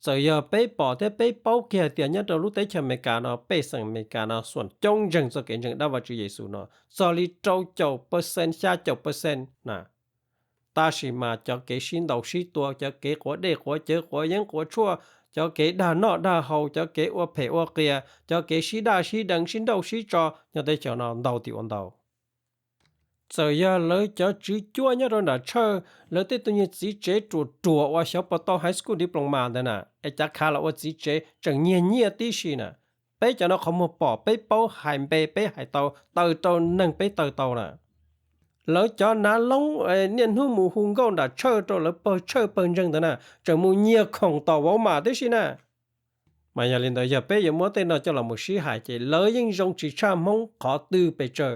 จะอย่าไปปอแต่ไปเป้าแก่เตียเนี่ยเรารู้เตเชอเมกานะไปสั่งเมกานะส่วนจงจังจะเกนจังได้ว่าจีเยซูเนาะซอลิเจ้า9%ชา9%นะตาชิมาจะเกชินดอกชิตัวจะเกหัวเด็กหัวเจอหัวยังหัวชั่วจะเกด่านอด่าเฮาจะเกว่าเพว่าเกียจะเกชิดาชิดังชินดอกชิจอจะได้เจ้านอนดาวติวันดาวเจอยาเลยจะจื้อจั่วเนี่ยโดนด่าเชอแล้วที่ตัวนี้จีเจจั่วว่าชอบปตอไฮสคูลดิปลงมาเด้น่ะไอ้จักคาละว่าจีเจจังเงียติชิน่ะไปจะเนาะเขามาปอไปเป้าหายไปหายเตานั่งไปเตาน่ะแล้วจอนาลงเนี่ยหูหมูหุงก็ด่าเชอตัวแล้วเชอเปิ้นจังเด้น่ะจะมูเงียของต่อว่ามาได้ชิน่ะมาอย่าเล่นอย่าไปอย่ามัวแต่น่ะจะละมูสิหายใจเลยยังจงจิชามงขอตื้อไปเจอ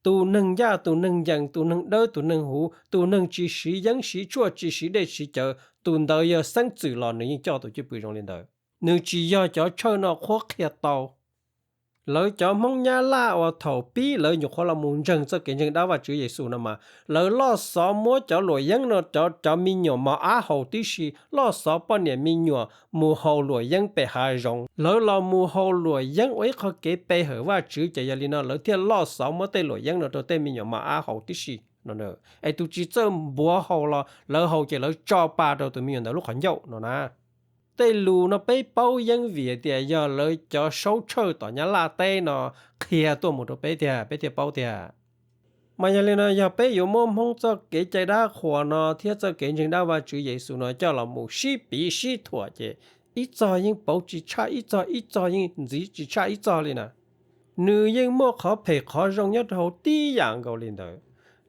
ตูนึงย่าตูนึงยังตูนึงเด้อตูนึงหูตูนึงจีสียังสีชั่วจีสีได้สีเจอตูนเดออย่าสังจือหลอนนึงเจ้าตัวจิปืนจงเล่นเด้อนึงจีย่าจะเชอน่ะขอเขียเตาเลยจะมองยาลาว่าเท่าปีเลยอยู่คนละมุนจังจะเก่งจังได้ว่าจือเยซูนะมาเลยล่อสอมัวจะหลวยยังเนาะจะมีหนัวมาอาเฮาติชีล่อสอปเนี่ยมีหนัวมูเฮาหลวยยังไปหาจงเลยเรามูเฮาหลวยยังไว้เขาเก็บไปเหอะว่าจือจะยาลีนะเลยเที่ยล่อสอมัวแต่หลวยยังเนาะตัวแต่มีหนัวมาอาเฮาติชีเนาะไอ้ตุจีเจอบัวเฮาละเลยเฮาจะเลยจ่อปาตัวมีหนัวลูกขันเหยาเนาะนะแต่ลูnóไปเป้ายังเวียเดียยอเลยจะโชว์เชิดต่อเนี้ยลาเต้เนาะเคลียตัวหมดไปเดียเป้าเดียมาอย่างเลยนะอย่าไปอยู่มุมห้องจะเกใจได้ขวาเนาะที่จะเกจึงได้ว่าจุเยซูเนาะเจ้าเราหมู่ชีปีชีถั่วเจอีจอยังเป้าจีชาอีจอยังจีชาอีจอเลยนะหนูยังมั่วขอเพขอรงยัดเขาตีอย่างเกาลินเดอ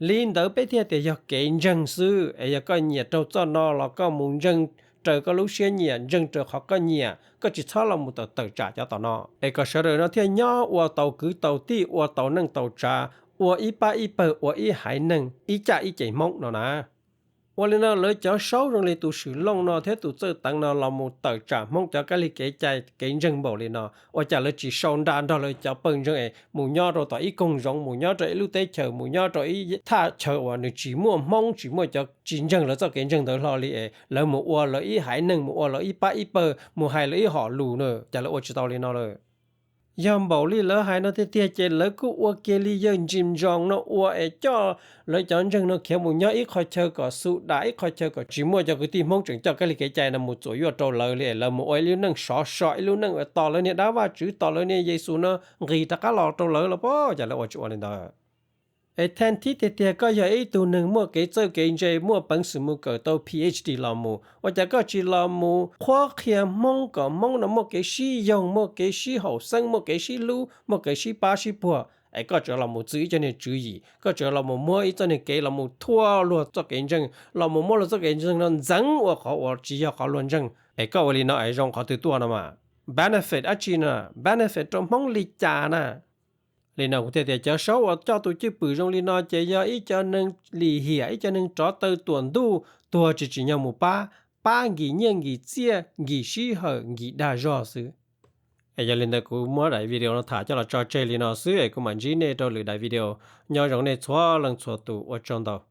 ลินเดอไปเที่ยวแต่อยากเกณฑ์จังซื้อไอ้ยาก็เหยียดเจ้าจ้อนอแล้วก็มุงจังเจอก็รู้เสียเนี่ยยังเจอเขาก็เนี่ยก็จิตชอบเราหมดต่อจ่าจะต่อเนาะเอกเสด็จเนาะที่ย่อว่าเต่าคือเต่าตี้ว่าเต่านั่งเต่าจ่าว่าอีป้าอีเปิดว่าอีหายหนึ่งอีจ่าอีใจมงเนาะนะว่าเลยเนาะเลยจะเศร้าตรงเลยตัวสื่อลงเนาะเท่าตัวเจอตั้งเนาะเราหมดต่อจ่ามงจะก็เลยเกใจเกณฑ์จังบอกเลยเนาะว่าจะเลยจีส่งดานเราเลยจะเปิงจังหมู่ย่อเราต่ออีกงจงหมู่ย่อต่ออีลูกเตเฉอหมู่ย่อต่ออีท่าเฉอว่าหนึ่งจีมั่วมงจีมั่วจะจีจังแล้วจะเกณฑ์จังเดินรอเลยแล้วหมู่อ้วนเลยอีหายหนึ่งหมู่อ้วนเลยอีป้าอีเปิดหมู่หายเลยอีห่อลูเนาะจะเลยอดจะต่อเลยเนาะเลยยามบอกเลยแล้วหายเนาะเตี้ยเจแล้วก็ว่าเกลียนจิมจองเนาะว่าไอ้จ้อเลยจังจังเนาะเขียวหมู่ย่ออีคอยเชอก็สุดาอีคอยเชอก็จิมั่วจะคือที่มงจังเจ้าก็เลยเกใจนะหมู่จ่อยโตเลยแล้วหมู่อ้อยลิ้วนั่งสออีลิ้วนั่งต่อเลยเนี่ยได้ว่าจื้อต่อเลยเนี่ยเยซูเนาะรีตะกะหลอโตเลยแล้วป่อจะเลยอดจะวันนี้ไอ้แทนที่เตี้ยก็อย่าไอ้ตัวหนึ่งมั่วเกเจอเกนเจมั่วปังสมุกเกิดตัว PhD ลามูว่าจะก็จีลามูคว้าเขียมงก็มงนะมั่วเกชียงมั่วเกชีหอสังมั่วเกชีลูมั่วเกชีป้าชีปัวไอ้ก็จะลามูจื้อจะเนี่ยจื้อก็จะลามูมั่วอีจะเนี่ยเกลามูทั่วลัวจะเกนจังลามูมั่วจะเกนจังนั้นจังว่าเขาว่าจี要เขาล้วนจังไอ้ก็วันนี้เนาะไอ้จงเขาตัวนะมา benefit อะจีนะ benefit ตรงมงลิจานะ里那古天天叫手我叫都去不容里那这要一叫能理解一叫能找到短度多只要木八几年几节几时候几大热事giờ lên đây cũng mua đại video nó thả cho là cho chơi lên nó xứ ấy cũng mình chỉ nên đâu lựa đại video nhau giống này xóa lần xóa tụ ở trong đầu